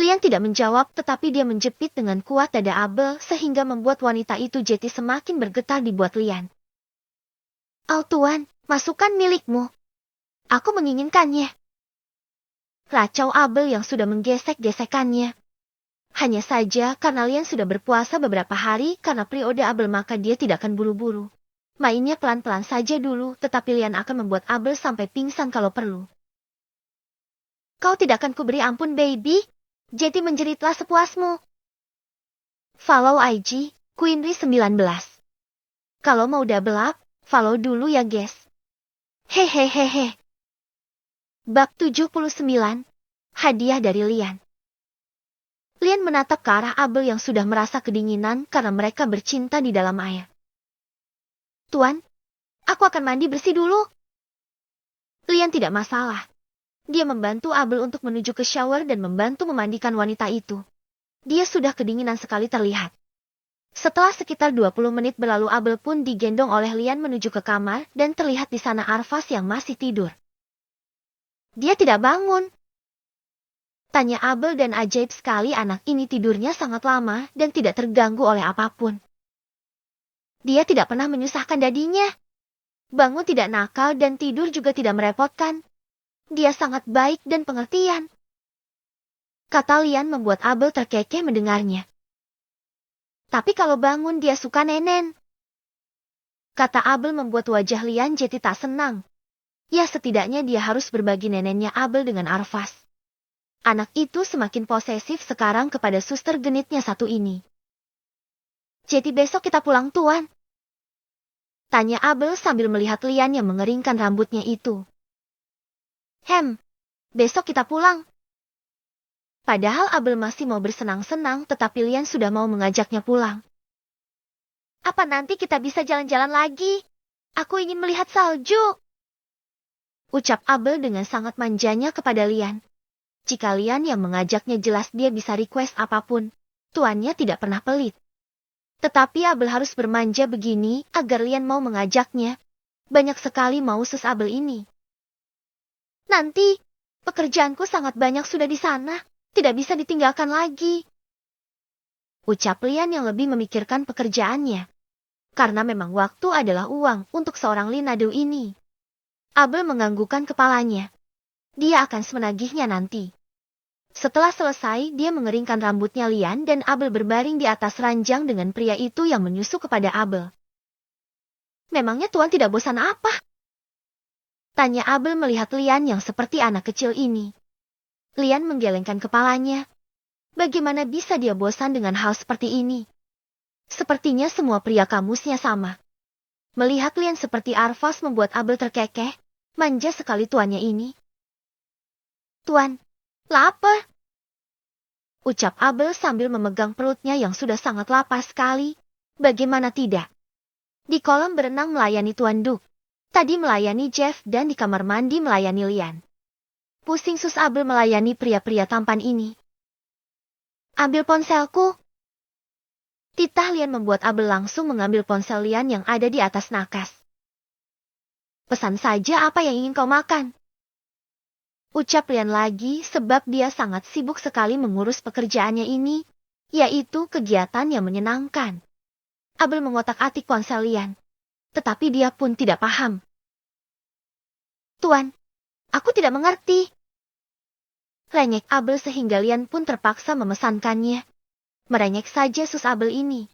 Lian tidak menjawab tetapi dia menjepit dengan kuat dada Abel sehingga membuat wanita itu Jetty semakin bergetar dibuat Lian. Oh Tuan, masukkan milikmu. Aku menginginkannya. Racau Abel yang sudah menggesek-gesekannya. Hanya saja karena Lian sudah berpuasa beberapa hari karena periode Abel maka dia tidak akan buru-buru. Mainnya pelan-pelan saja dulu tetapi Lian akan membuat Abel sampai pingsan kalau perlu. Kau tidak akan kuberi ampun baby. Jetty menjeritlah sepuasmu. Follow IG, Queenry 19. Kalau mau double up, follow dulu ya guys. Hehehehe. Bab 79. Hadiah dari Lian. Lian menatap ke arah Abel yang sudah merasa kedinginan karena mereka bercinta di dalam air. Tuan, aku akan mandi bersih dulu. Lian tidak masalah. Dia membantu Abel untuk menuju ke shower dan membantu memandikan wanita itu. Dia sudah kedinginan sekali terlihat. Setelah sekitar 20 menit berlalu Abel pun digendong oleh Lian menuju ke kamar dan terlihat di sana Arfas yang masih tidur. Dia tidak bangun. Tanya Abel dan ajaib sekali anak ini tidurnya sangat lama dan tidak terganggu oleh apapun. Dia tidak pernah menyusahkan dadinya. Bangun tidak nakal dan tidur juga tidak merepotkan. Dia sangat baik dan pengertian. Kata Lian membuat Abel terkekeh mendengarnya. Tapi kalau bangun dia suka nenen. Kata Abel membuat wajah Lian jadi tak senang. Ya setidaknya dia harus berbagi nenennya Abel dengan Arvas. Anak itu semakin posesif sekarang kepada suster genitnya satu ini. Jadi besok kita pulang tuan? Tanya Abel sambil melihat Lian yang mengeringkan rambutnya itu. Besok kita pulang. Padahal Abel masih mau bersenang-senang tetapi Lian sudah mau mengajaknya pulang. Apa nanti kita bisa jalan-jalan lagi? Aku ingin melihat salju. Ucap Abel dengan sangat manjanya kepada Lian. Jika Lian yang mengajaknya jelas dia bisa request apapun. Tuannya tidak pernah pelit. Tetapi Abel harus bermanja begini agar Lian mau mengajaknya. Banyak sekali mau sus Abel ini. Nanti, pekerjaanku sangat banyak sudah di sana. Tidak bisa ditinggalkan lagi. Ucap Lian yang lebih memikirkan pekerjaannya. Karena memang waktu adalah uang untuk seorang Linadu ini. Abel menganggukkan kepalanya. Dia akan menagihnya nanti. Setelah selesai, dia mengeringkan rambutnya Lian dan Abel berbaring di atas ranjang dengan pria itu yang menyusu kepada Abel. Memangnya tuan tidak bosan apa? Tanya Abel melihat Lian yang seperti anak kecil ini. Lian menggelengkan kepalanya. Bagaimana bisa dia bosan dengan hal seperti ini? Sepertinya semua pria kamusnya sama. Melihat Lian seperti Arvas membuat Abel terkekeh. Manja sekali tuannya ini. Tuan, lapar. Ucap Abel sambil memegang perutnya yang sudah sangat lapar sekali. Bagaimana tidak? Di kolam berenang melayani Tuan Duk. Tadi melayani Jeff dan di kamar mandi melayani Lian. Pusing sus Abel melayani pria-pria tampan ini. Ambil ponselku. Titah Lian membuat Abel langsung mengambil ponsel Lian yang ada di atas nakas. Pesan saja apa yang ingin kau makan. Ucap Lian lagi sebab dia sangat sibuk sekali mengurus pekerjaannya ini, yaitu kegiatan yang menyenangkan. Abel mengotak-atik ponsel Lian, tetapi dia pun tidak paham. Tuan, aku tidak mengerti. Rengek Abel sehingga Lian pun terpaksa memesankannya. Merengek saja sus Abel ini.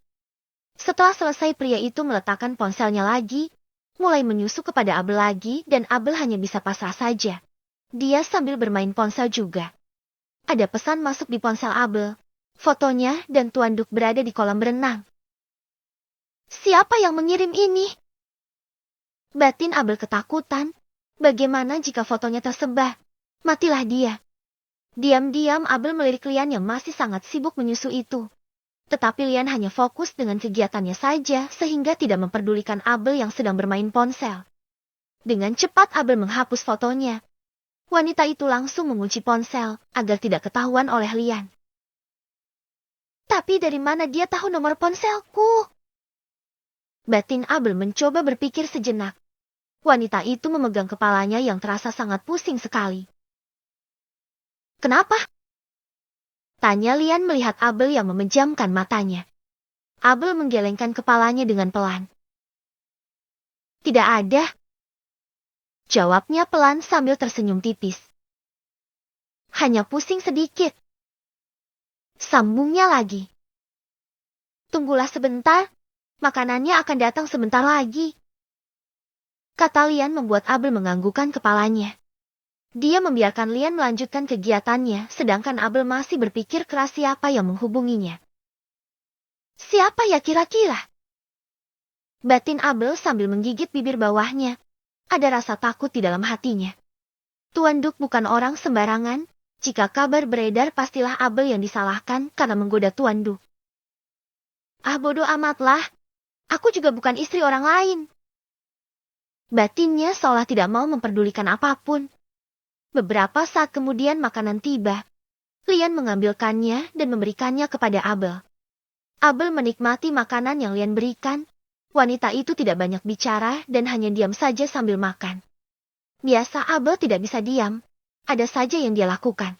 Setelah selesai pria itu meletakkan ponselnya lagi, mulai menyusu kepada Abel lagi dan Abel hanya bisa pasrah saja. Dia sambil bermain ponsel juga. Ada pesan masuk di ponsel Abel. Fotonya dan Tuan Duk berada di kolam berenang. Siapa yang mengirim ini? Batin Abel ketakutan. Bagaimana jika fotonya tersebar? Matilah dia. Diam-diam Abel melirik Lian yang masih sangat sibuk menyusu itu. Tetapi Lian hanya fokus dengan kegiatannya saja sehingga tidak memperdulikan Abel yang sedang bermain ponsel. Dengan cepat Abel menghapus fotonya. Wanita itu langsung mengunci ponsel agar tidak ketahuan oleh Lian. Tapi dari mana dia tahu nomor ponselku? Batin Abel mencoba berpikir sejenak. Wanita itu memegang kepalanya yang terasa sangat pusing sekali. Kenapa? Tanya Lian melihat Abel yang memejamkan matanya. Abel menggelengkan kepalanya dengan pelan. Tidak ada. Jawabnya pelan sambil tersenyum tipis. Hanya pusing sedikit. Sambungnya lagi. Tunggulah sebentar, makanannya akan datang sebentar lagi. Kata Lian membuat Abel menganggukkan kepalanya. Dia membiarkan Lian melanjutkan kegiatannya, sedangkan Abel masih berpikir keras siapa yang menghubunginya. Siapa ya kira-kira? Batin Abel sambil menggigit bibir bawahnya. Ada rasa takut di dalam hatinya. Tuan Duk bukan orang sembarangan. Jika kabar beredar pastilah Abel yang disalahkan karena menggoda Tuan Duk. Ah bodoh amatlah. Aku juga bukan istri orang lain. Batinnya seolah tidak mau memperdulikan apapun. Beberapa saat kemudian makanan tiba. Lian mengambilkannya dan memberikannya kepada Abel. Abel menikmati makanan yang Lian berikan. Wanita itu tidak banyak bicara dan hanya diam saja sambil makan. Biasa Abel tidak bisa diam. Ada saja yang dia lakukan.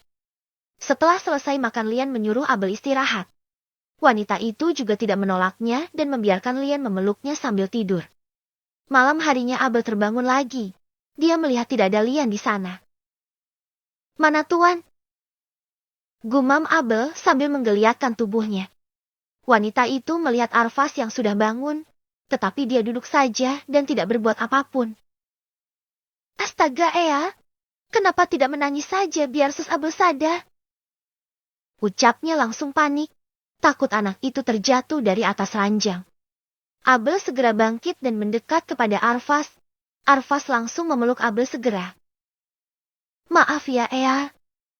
Setelah selesai makan Lian menyuruh Abel istirahat. Wanita itu juga tidak menolaknya dan membiarkan Lian memeluknya sambil tidur. Malam harinya Abel terbangun lagi. Dia melihat tidak ada Lian di sana. Mana Tuan? Gumam Abel sambil menggeliatkan tubuhnya. Wanita itu melihat Arvas yang sudah bangun, tetapi dia duduk saja dan tidak berbuat apapun. Astaga Ea, kenapa tidak menangis saja biar Sus Abel sadar? Ucapnya langsung panik, takut anak itu terjatuh dari atas ranjang. Abel segera bangkit dan mendekat kepada Arvas. Arvas langsung memeluk Abel segera. Maaf ya Ea,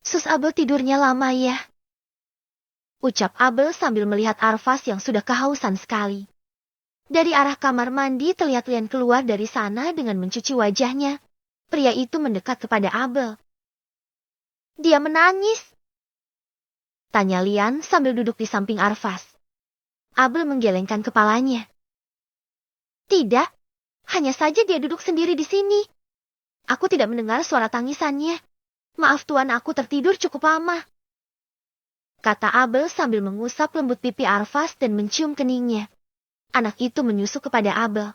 Sus Abel tidurnya lama ya. Ucap Abel sambil melihat Arvas yang sudah kehausan sekali. Dari arah kamar mandi terlihat Lian keluar dari sana dengan mencuci wajahnya. Pria itu mendekat kepada Abel. Dia menangis. Tanya Lian sambil duduk di samping Arvas. Abel menggelengkan kepalanya. Tidak, hanya saja dia duduk sendiri di sini. Aku tidak mendengar suara tangisannya. Maaf Tuan, aku tertidur cukup lama. Kata Abel sambil mengusap lembut pipi Arvas dan mencium keningnya. Anak itu menyusuk kepada Abel.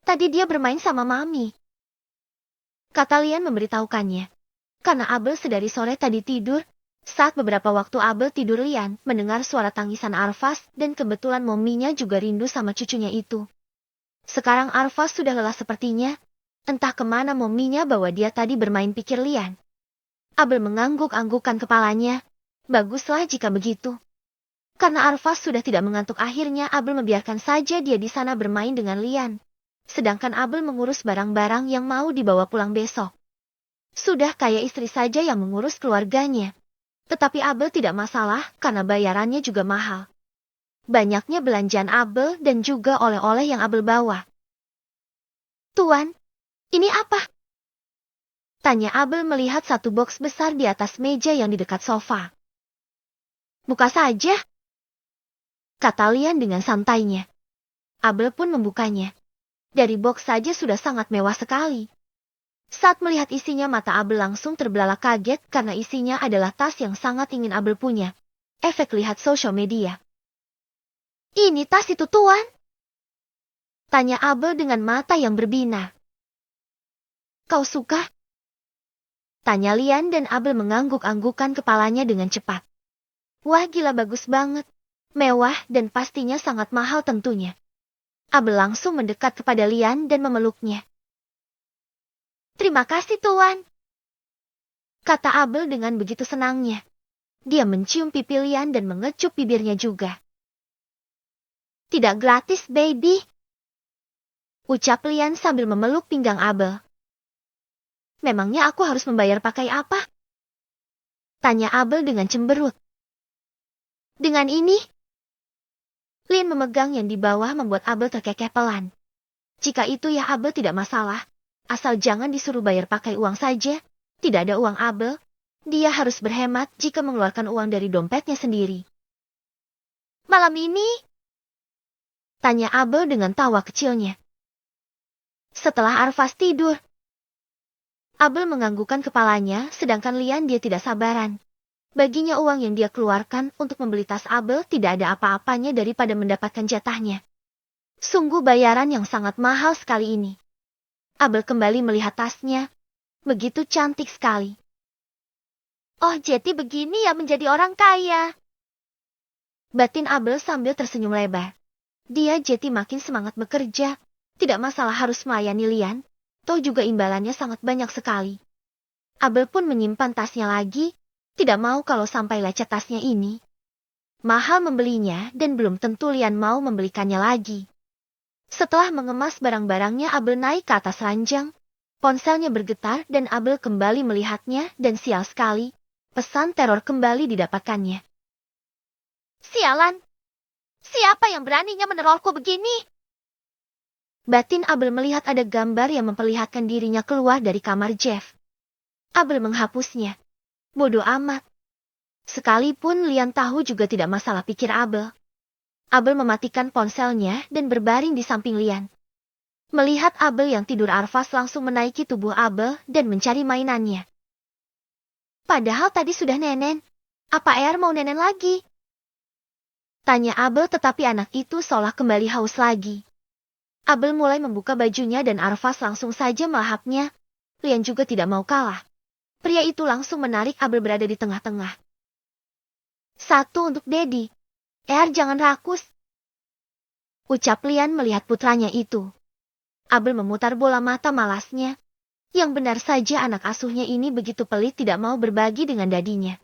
Tadi dia bermain sama Mami. Kata Lian memberitahukannya. Karena Abel sedari sore tadi tidur, saat beberapa waktu Abel tidur Lian mendengar suara tangisan Arvas dan kebetulan mominya juga rindu sama cucunya itu. Sekarang Arvas sudah lelah sepertinya. Entah kemana mominya bawa dia tadi bermain, pikir Lian. Abel mengangguk-anggukan kepalanya. Baguslah jika begitu. Karena Arvas sudah tidak mengantuk, akhirnya Abel membiarkan saja dia di sana bermain dengan Lian. Sedangkan Abel mengurus barang-barang yang mau dibawa pulang besok. Sudah kayak istri saja yang mengurus keluarganya. Tetapi Abel tidak masalah karena bayarannya juga mahal. Banyaknya belanjaan Abel dan juga oleh-oleh yang Abel bawa. Tuan, ini apa? Tanya Abel melihat satu box besar di atas meja yang di dekat sofa. Buka saja, kata Lian dengan santainya. Abel pun membukanya. Dari box saja sudah sangat mewah sekali. Saat melihat isinya, mata Abel langsung terbelalak kaget karena isinya adalah tas yang sangat ingin Abel punya. Efek lihat sosial media. Ini tas itu Tuan? Tanya Abel dengan mata yang berbinar. Kau suka? Tanya Lian dan Abel mengangguk-anggukan kepalanya dengan cepat. Wah gila, bagus banget. Mewah dan pastinya sangat mahal tentunya. Abel langsung mendekat kepada Lian dan memeluknya. Terima kasih Tuan, kata Abel dengan begitu senangnya. Dia mencium pipi Lian dan mengecup bibirnya juga. Tidak gratis baby, ucap Lian sambil memeluk pinggang Abel. Memangnya aku harus membayar pakai apa? Tanya Abel dengan cemberut. Dengan ini? Lian memegang yang di bawah membuat Abel terkekeh pelan. Jika itu ya Abel tidak masalah. Asal jangan disuruh bayar pakai uang saja. Tidak ada uang Abel. Dia harus berhemat jika mengeluarkan uang dari dompetnya sendiri. Malam ini? Tanya Abel dengan tawa kecilnya. Setelah Arvas tidur. Abel menganggukkan kepalanya, sedangkan Lian dia tidak sabaran. Baginya uang yang dia keluarkan untuk membeli tas Abel tidak ada apa-apanya daripada mendapatkan jatahnya. Sungguh bayaran yang sangat mahal sekali ini. Abel kembali melihat tasnya. Begitu cantik sekali. Oh, jadi begini ya menjadi orang kaya. Batin Abel sambil tersenyum lebar. Dia jadi makin semangat bekerja. Tidak masalah harus melayani Lian. Toh juga imbalannya sangat banyak sekali. Abel pun menyimpan tasnya lagi. Tidak mau kalau sampai lecet tasnya ini. Mahal membelinya dan belum tentu Lian mau membelikannya lagi. Setelah mengemas barang-barangnya, Abel naik ke atas ranjang. Ponselnya bergetar dan Abel kembali melihatnya dan sial sekali. Pesan teror kembali didapatkannya. Sialan! Siapa yang beraninya menerorku begini? Batin Abel melihat ada gambar yang memperlihatkan dirinya keluar dari kamar Jeff. Abel menghapusnya. Bodoh amat. Sekalipun Lian tahu juga tidak masalah, pikir Abel. Abel mematikan ponselnya dan berbaring di samping Lian. Melihat Abel yang tidur, Arvas langsung menaiki tubuh Abel dan mencari mainannya. Padahal tadi sudah nenen. Apa Air mau nenen lagi? Tanya Abel, tetapi anak itu seolah kembali haus lagi. Abel mulai membuka bajunya dan Arvas langsung saja melahapnya. Lian juga tidak mau kalah. Pria itu langsung menarik Abel berada di tengah-tengah. Satu untuk Dedi. Jangan rakus. Ucap Lian melihat putranya itu. Abel memutar bola mata malasnya. Yang benar saja anak asuhnya ini begitu pelit tidak mau berbagi dengan dadinya.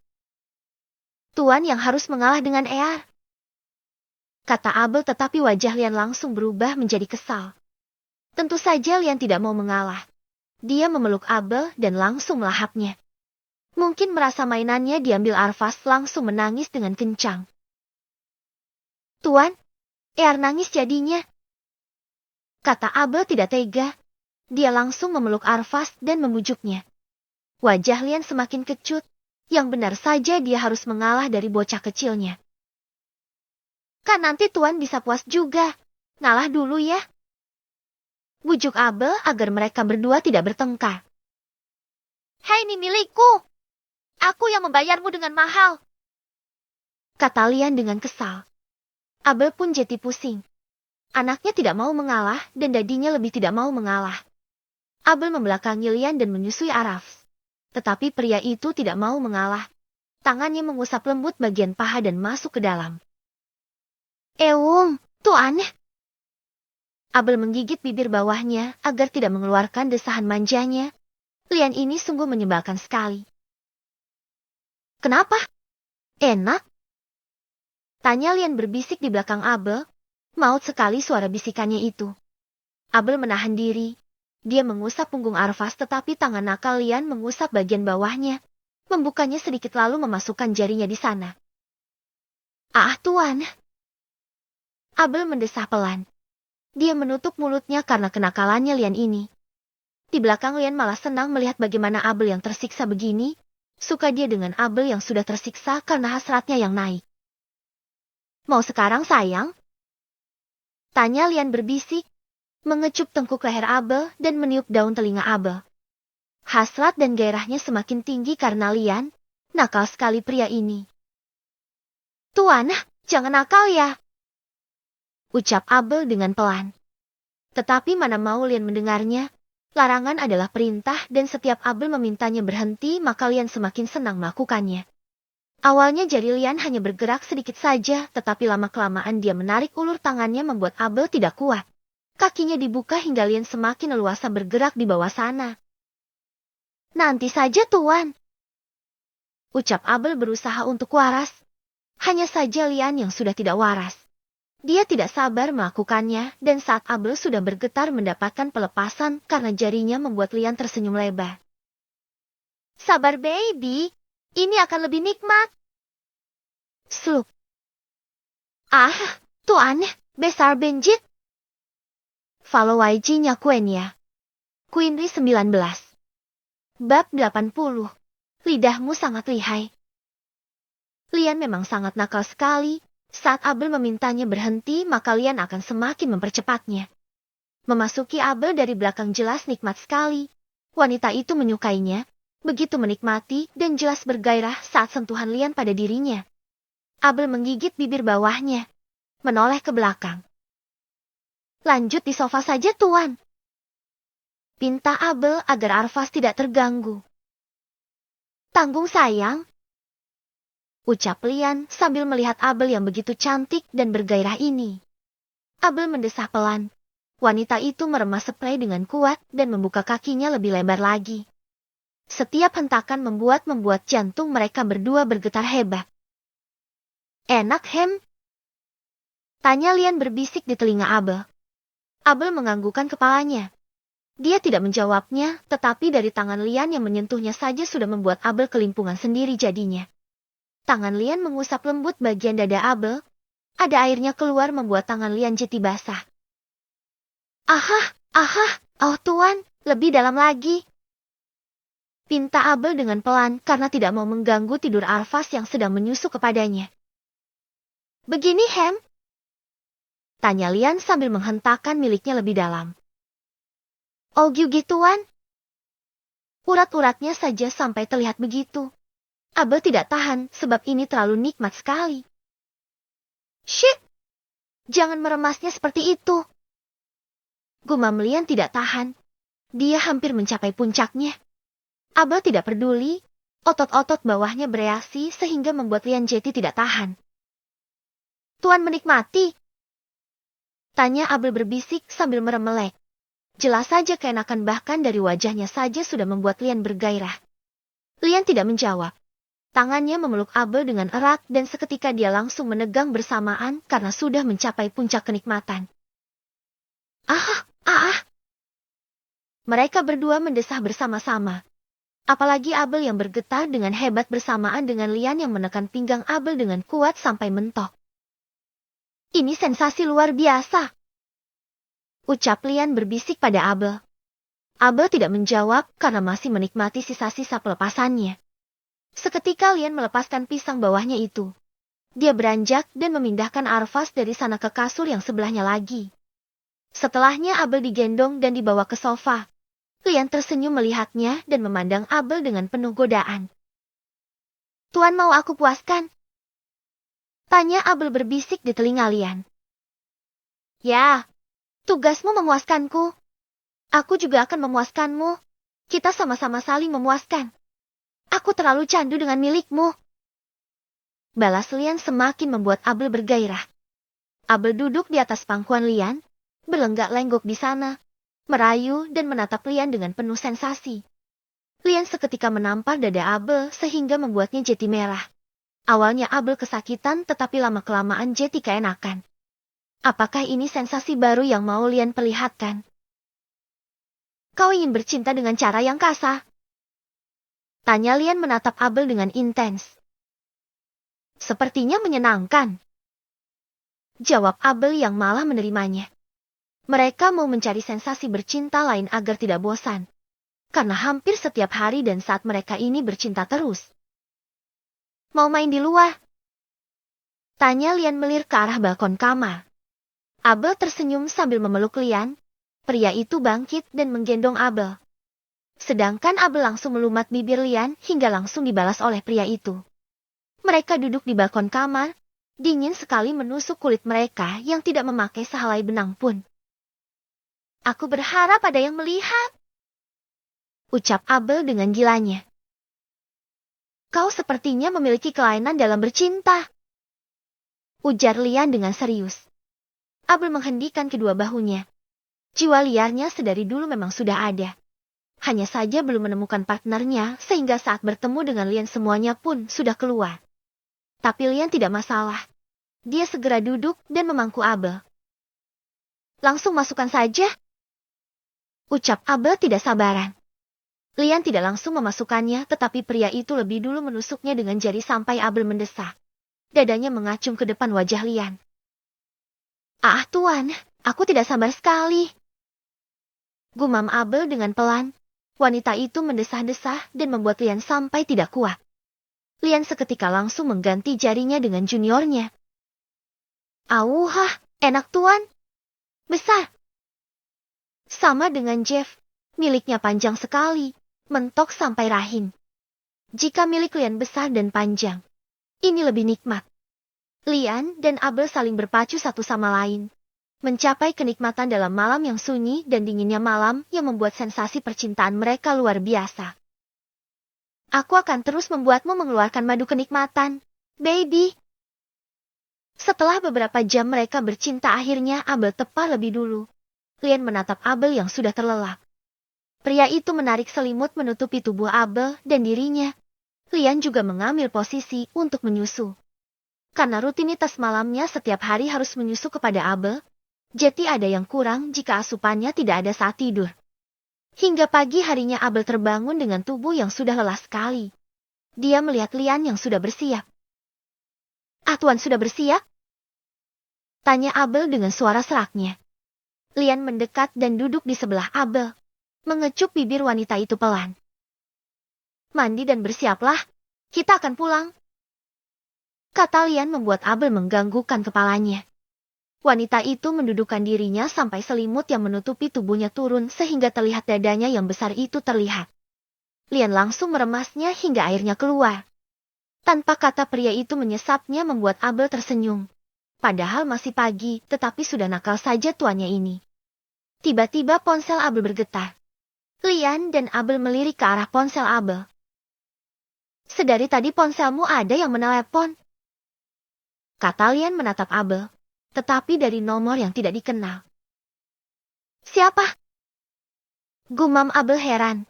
Tuan yang harus mengalah dengan Ear. Kata Abel tetapi wajah Lian langsung berubah menjadi kesal. Tentu saja Lian tidak mau mengalah. Dia memeluk Abel dan langsung melahapnya. Mungkin merasa mainannya diambil Arvas langsung menangis dengan kencang. Tuan, Ear nangis jadinya. Kata Abel tidak tega. Dia langsung memeluk Arvas dan membujuknya. Wajah Lian semakin kecut. Yang benar saja dia harus mengalah dari bocah kecilnya. Kan nanti Tuan bisa puas juga. Ngalah dulu ya. Bujuk Abel agar mereka berdua tidak bertengkar. Hei, ini milikku. Aku yang membayarmu dengan mahal. Kata Lian dengan kesal. Abel pun jadi pusing. Anaknya tidak mau mengalah dan dadinya lebih tidak mau mengalah. Abel membelakangi Lian dan menyusui Arvas. Tetapi pria itu tidak mau mengalah. Tangannya mengusap lembut bagian paha dan masuk ke dalam. Tuan. Abel menggigit bibir bawahnya agar tidak mengeluarkan desahan manjanya. Lian ini sungguh menyebalkan sekali. Kenapa? Enak? Tanya Lian berbisik di belakang Abel. Maut sekali suara bisikannya itu. Abel menahan diri. Dia mengusap punggung Arvas tetapi tangan nakal Lian mengusap bagian bawahnya. Membukanya sedikit lalu memasukkan jarinya di sana. Tuan. Abel mendesah pelan. Dia menutup mulutnya karena kenakalannya Lian ini. Di belakang Lian malah senang melihat bagaimana Abel yang tersiksa begini. Suka dia dengan Abel yang sudah tersiksa karena hasratnya yang naik. Mau sekarang sayang? Tanya Lian berbisik. Mengecup tengkuk leher Abel dan meniup daun telinga Abel. Hasrat dan gairahnya semakin tinggi karena Lian. Nakal sekali pria ini. Tuan, jangan nakal ya. Ucap Abel dengan pelan. Tetapi mana mau Lian mendengarnya. Larangan adalah perintah dan setiap Abel memintanya berhenti maka Lian semakin senang melakukannya. Awalnya jari Lian hanya bergerak sedikit saja tetapi lama-kelamaan dia menarik ulur tangannya membuat Abel tidak kuat. Kakinya dibuka hingga Lian semakin leluasa bergerak di bawah sana. Nanti saja Tuan. Ucap Abel berusaha untuk waras. Hanya saja Lian yang sudah tidak waras. Dia tidak sabar melakukannya dan saat Abel sudah bergetar mendapatkan pelepasan karena jarinya membuat Lian tersenyum lebar. Sabar baby, ini akan lebih nikmat. Slup. Tuan, besar benjit. Follow IG-nya Quenya. Queenry 19. Bab 80. Lidahmu sangat lihai. Lian memang sangat nakal sekali. Saat Abel memintanya berhenti maka Lian akan semakin mempercepatnya. Memasuki Abel dari belakang jelas nikmat sekali. Wanita itu menyukainya. Begitu menikmati dan jelas bergairah saat sentuhan Lian pada dirinya. Abel menggigit bibir bawahnya. Menoleh ke belakang. Lanjut di sofa saja Tuan. Pinta Abel agar Arvas tidak terganggu. Tanggung sayang. Ucap Lian sambil melihat Abel yang begitu cantik dan bergairah ini. Abel mendesah pelan. Wanita itu meremas spray dengan kuat dan membuka kakinya lebih lebar lagi. Setiap hentakan membuat jantung mereka berdua bergetar hebat. Enak hem? Tanya Lian berbisik di telinga Abel. Abel menganggukkan kepalanya. Dia tidak menjawabnya, tetapi dari tangan Lian yang menyentuhnya saja sudah membuat Abel kelimpungan sendiri jadinya. Tangan Lian mengusap lembut bagian dada Abel. Ada airnya keluar membuat tangan Lian jadi basah. Oh Tuan, lebih dalam lagi. Pinta Abel dengan pelan karena tidak mau mengganggu tidur Arvas yang sedang menyusu kepadanya. Begini Hem? Tanya Lian sambil menghentakkan miliknya lebih dalam. Oh Tuan? Urat-uratnya saja sampai terlihat begitu. Abel tidak tahan sebab ini terlalu nikmat sekali. Shit! Jangan meremasnya seperti itu. Gumam Lian tidak tahan. Dia hampir mencapai puncaknya. Abel tidak peduli. Otot-otot bawahnya bereaksi sehingga membuat Lian Jeti tidak tahan. Tuan menikmati? Tanya Abel berbisik sambil meremelek. Jelas saja keenakan bahkan dari wajahnya saja sudah membuat Lian bergairah. Lian tidak menjawab. Tangannya memeluk Abel dengan erat dan seketika dia langsung menegang bersamaan karena sudah mencapai puncak kenikmatan. Ah, ah, ah. Mereka berdua mendesah bersama-sama. Apalagi Abel yang bergetar dengan hebat bersamaan dengan Lian yang menekan pinggang Abel dengan kuat sampai mentok. Ini sensasi luar biasa. Ucap Lian berbisik pada Abel. Abel tidak menjawab karena masih menikmati sisa-sisa pelepasannya. Seketika Lian melepaskan pisang bawahnya itu. Dia beranjak dan memindahkan Arvas dari sana ke kasur yang sebelahnya lagi. Setelahnya Abel digendong dan dibawa ke sofa. Lian tersenyum melihatnya dan memandang Abel dengan penuh godaan. Tuan mau aku puaskan? Tanya Abel berbisik di telinga Lian. Ya, tugasmu memuaskanku. Aku juga akan memuaskanmu. Kita sama-sama saling memuaskan. Aku terlalu candu dengan milikmu. Balas Lian semakin membuat Abel bergairah. Abel duduk di atas pangkuan Lian, berlenggak-lenggok di sana, merayu dan menatap Lian dengan penuh sensasi. Lian seketika menampar dada Abel sehingga membuatnya jeti merah. Awalnya Abel kesakitan tetapi lama-kelamaan jeti keenakan. Apakah ini sensasi baru yang mau Lian perlihatkan? Kau ingin bercinta dengan cara yang kasar? Tanya Lian menatap Abel dengan intens. Sepertinya menyenangkan. Jawab Abel yang malah menerimanya. Mereka mau mencari sensasi bercinta lain agar tidak bosan. Karena hampir setiap hari dan saat mereka ini bercinta terus. Mau main di luar? Tanya Lian melir ke arah balkon kamar. Abel tersenyum sambil memeluk Lian. Pria itu bangkit dan menggendong Abel. Sedangkan Abel langsung melumat bibir Lian hingga langsung dibalas oleh pria itu. Mereka duduk di balkon kamar, dingin sekali menusuk kulit mereka yang tidak memakai sehelai benang pun. Aku berharap ada yang melihat. Ucap Abel dengan gilanya. Kau sepertinya memiliki kelainan dalam bercinta. Ujar Lian dengan serius. Abel menghendikan kedua bahunya. Jiwa liarnya sedari dulu memang sudah ada. Hanya saja belum menemukan partnernya sehingga saat bertemu dengan Lian semuanya pun sudah keluar. Tapi Lian tidak masalah. Dia segera duduk dan memangku Abel. Langsung masukkan saja. Ucap Abel tidak sabaran. Lian tidak langsung memasukkannya tetapi pria itu lebih dulu menusuknya dengan jari sampai Abel mendesah. Dadanya mengacung ke depan wajah Lian. Ah tuan, aku tidak sabar sekali. Gumam Abel dengan pelan. Wanita itu mendesah-desah dan membuat Lian sampai tidak kuat. Lian seketika langsung mengganti jarinya dengan juniornya. Auhah, enak tuan. Besar. Sama dengan Jeff, miliknya panjang sekali, mentok sampai rahim. Jika milik Lian besar dan panjang, ini lebih nikmat. Lian dan Abel saling berpacu satu sama lain. Mencapai kenikmatan dalam malam yang sunyi dan dinginnya malam yang membuat sensasi percintaan mereka luar biasa. Aku akan terus membuatmu mengeluarkan madu kenikmatan, baby. Setelah beberapa jam mereka bercinta akhirnya Abel tepa lebih dulu. Lian menatap Abel yang sudah terlelap. Pria itu menarik selimut menutupi tubuh Abel dan dirinya. Lian juga mengambil posisi untuk menyusu. Karena rutinitas malamnya setiap hari harus menyusu kepada Abel, jadi ada yang kurang jika asupannya tidak ada saat tidur. Hingga pagi harinya Abel terbangun dengan tubuh yang sudah lelah sekali. Dia melihat Lian yang sudah bersiap. Ah tuan sudah bersiap? Tanya Abel dengan suara seraknya. Lian mendekat dan duduk di sebelah Abel. Mengecup bibir wanita itu pelan. Mandi dan bersiaplah, kita akan pulang. Kata Lian membuat Abel mengganggukan kepalanya. Wanita itu mendudukkan dirinya sampai selimut yang menutupi tubuhnya turun sehingga terlihat dadanya yang besar itu terlihat. Lian langsung meremasnya hingga airnya keluar. Tanpa kata pria itu menyesapnya membuat Abel tersenyum. Padahal masih pagi, tetapi sudah nakal saja tuannya ini. Tiba-tiba ponsel Abel bergetar. Lian dan Abel melirik ke arah ponsel Abel. Sedari tadi ponselmu ada yang menelepon. Kata Lian menatap Abel, tetapi dari nomor yang tidak dikenal. Siapa? Gumam Abel heran.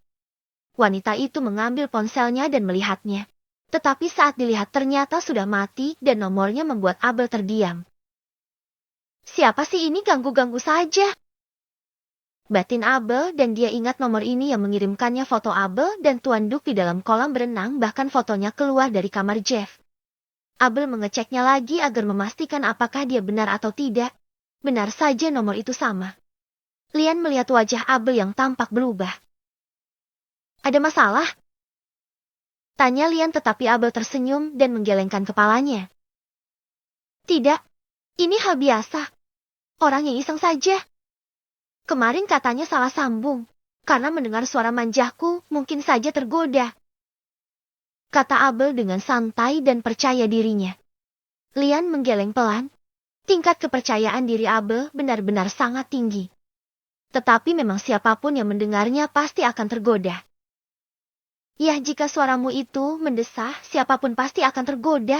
Wanita itu mengambil ponselnya dan melihatnya. Tetapi saat dilihat ternyata sudah mati dan nomornya membuat Abel terdiam. Siapa sih ini, ganggu-ganggu saja? Batin Abel, dan dia ingat nomor ini yang mengirimkannya foto Abel dan Tuan Duk di dalam kolam berenang, bahkan fotonya keluar dari kamar Jeff. Abel mengeceknya lagi agar memastikan apakah dia benar atau tidak. Benar saja nomor itu sama. Lian melihat wajah Abel yang tampak berubah. Ada masalah? Tanya Lian, tetapi Abel tersenyum dan menggelengkan kepalanya. Tidak, ini hal biasa. Orang yang iseng saja. Kemarin katanya salah sambung. Karena mendengar suara manjahku, mungkin saja tergoda. Kata Abel dengan santai dan percaya dirinya. Lian menggeleng pelan. Tingkat kepercayaan diri Abel benar-benar sangat tinggi. Tetapi memang siapapun yang mendengarnya pasti akan tergoda. Ya, jika suaramu itu mendesah, siapapun pasti akan tergoda.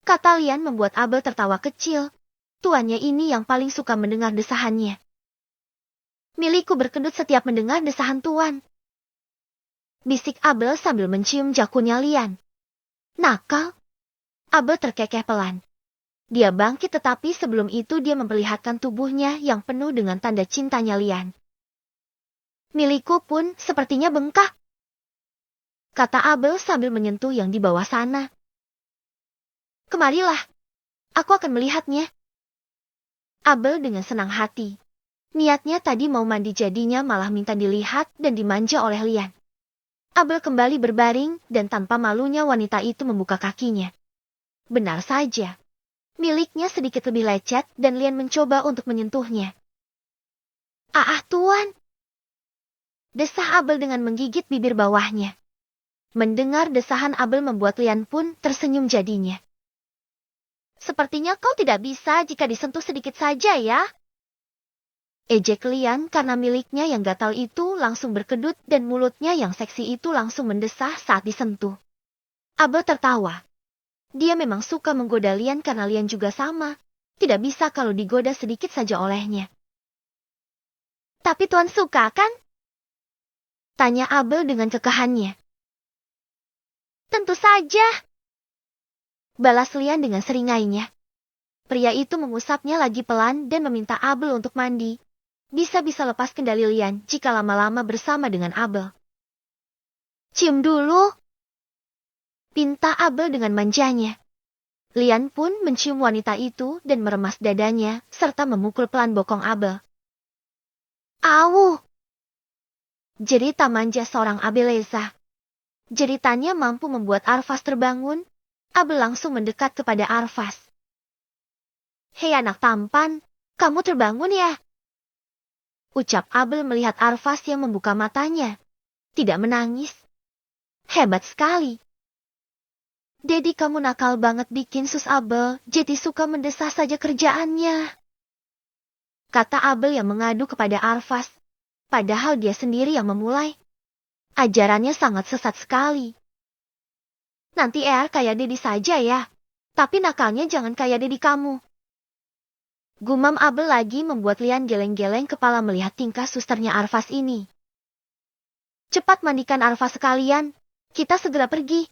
Kata Lian membuat Abel tertawa kecil. Tuannya ini yang paling suka mendengar desahannya. Milikku berkedut setiap mendengar desahan Tuan. Bisik Abel sambil mencium jakunya Lian. Nakal. Abel terkekeh pelan. Dia bangkit, tetapi sebelum itu dia memperlihatkan tubuhnya yang penuh dengan tanda cintanya Lian. Milikku pun sepertinya bengkak. Kata Abel sambil menyentuh yang di bawah sana. Kemarilah. Aku akan melihatnya. Abel dengan senang hati. Niatnya tadi mau mandi, jadinya malah minta dilihat dan dimanja oleh Lian. Abel kembali berbaring dan tanpa malunya wanita itu membuka kakinya. Benar saja. Miliknya sedikit lebih lecet dan Lian mencoba untuk menyentuhnya. Tuan. Desah Abel dengan menggigit bibir bawahnya. Mendengar desahan Abel membuat Lian pun tersenyum jadinya. Sepertinya kau tidak bisa jika disentuh sedikit saja ya. Ejek Lian karena miliknya yang gatal itu langsung berkedut dan mulutnya yang seksi itu langsung mendesah saat disentuh. Abel tertawa. Dia memang suka menggoda Lian karena Lian juga sama. Tidak bisa kalau digoda sedikit saja olehnya. Tapi Tuan suka kan? Tanya Abel dengan kekahannya. Tentu saja. Balas Lian dengan seringainya. Pria itu mengusapnya lagi pelan dan meminta Abel untuk mandi. Bisa-bisa lepas kendali Lian jika lama-lama bersama dengan Abel. Cium dulu. Pinta Abel dengan manjanya. Lian pun mencium wanita itu dan meremas dadanya serta memukul pelan bokong Abel. Au! Jerita manja seorang Abeleza. Jeritanya mampu membuat Arfas terbangun. Abel langsung mendekat kepada Arfas. Hei anak tampan, kamu terbangun ya? Ucap Abel melihat Arfas yang membuka matanya. Tidak menangis. Hebat sekali. Dedi, kamu nakal banget bikin sus Abel, jadi suka mendesah saja kerjaannya. Kata Abel yang mengadu kepada Arfas. Padahal dia sendiri yang memulai. Ajarannya sangat sesat sekali. Nanti kayak Dedi saja ya. Tapi nakalnya jangan kayak Dedi kamu. Gumam Abel lagi membuat Lian geleng-geleng kepala melihat tingkah susternya Arfas ini. Cepat mandikan Arfas sekalian. Kita segera pergi.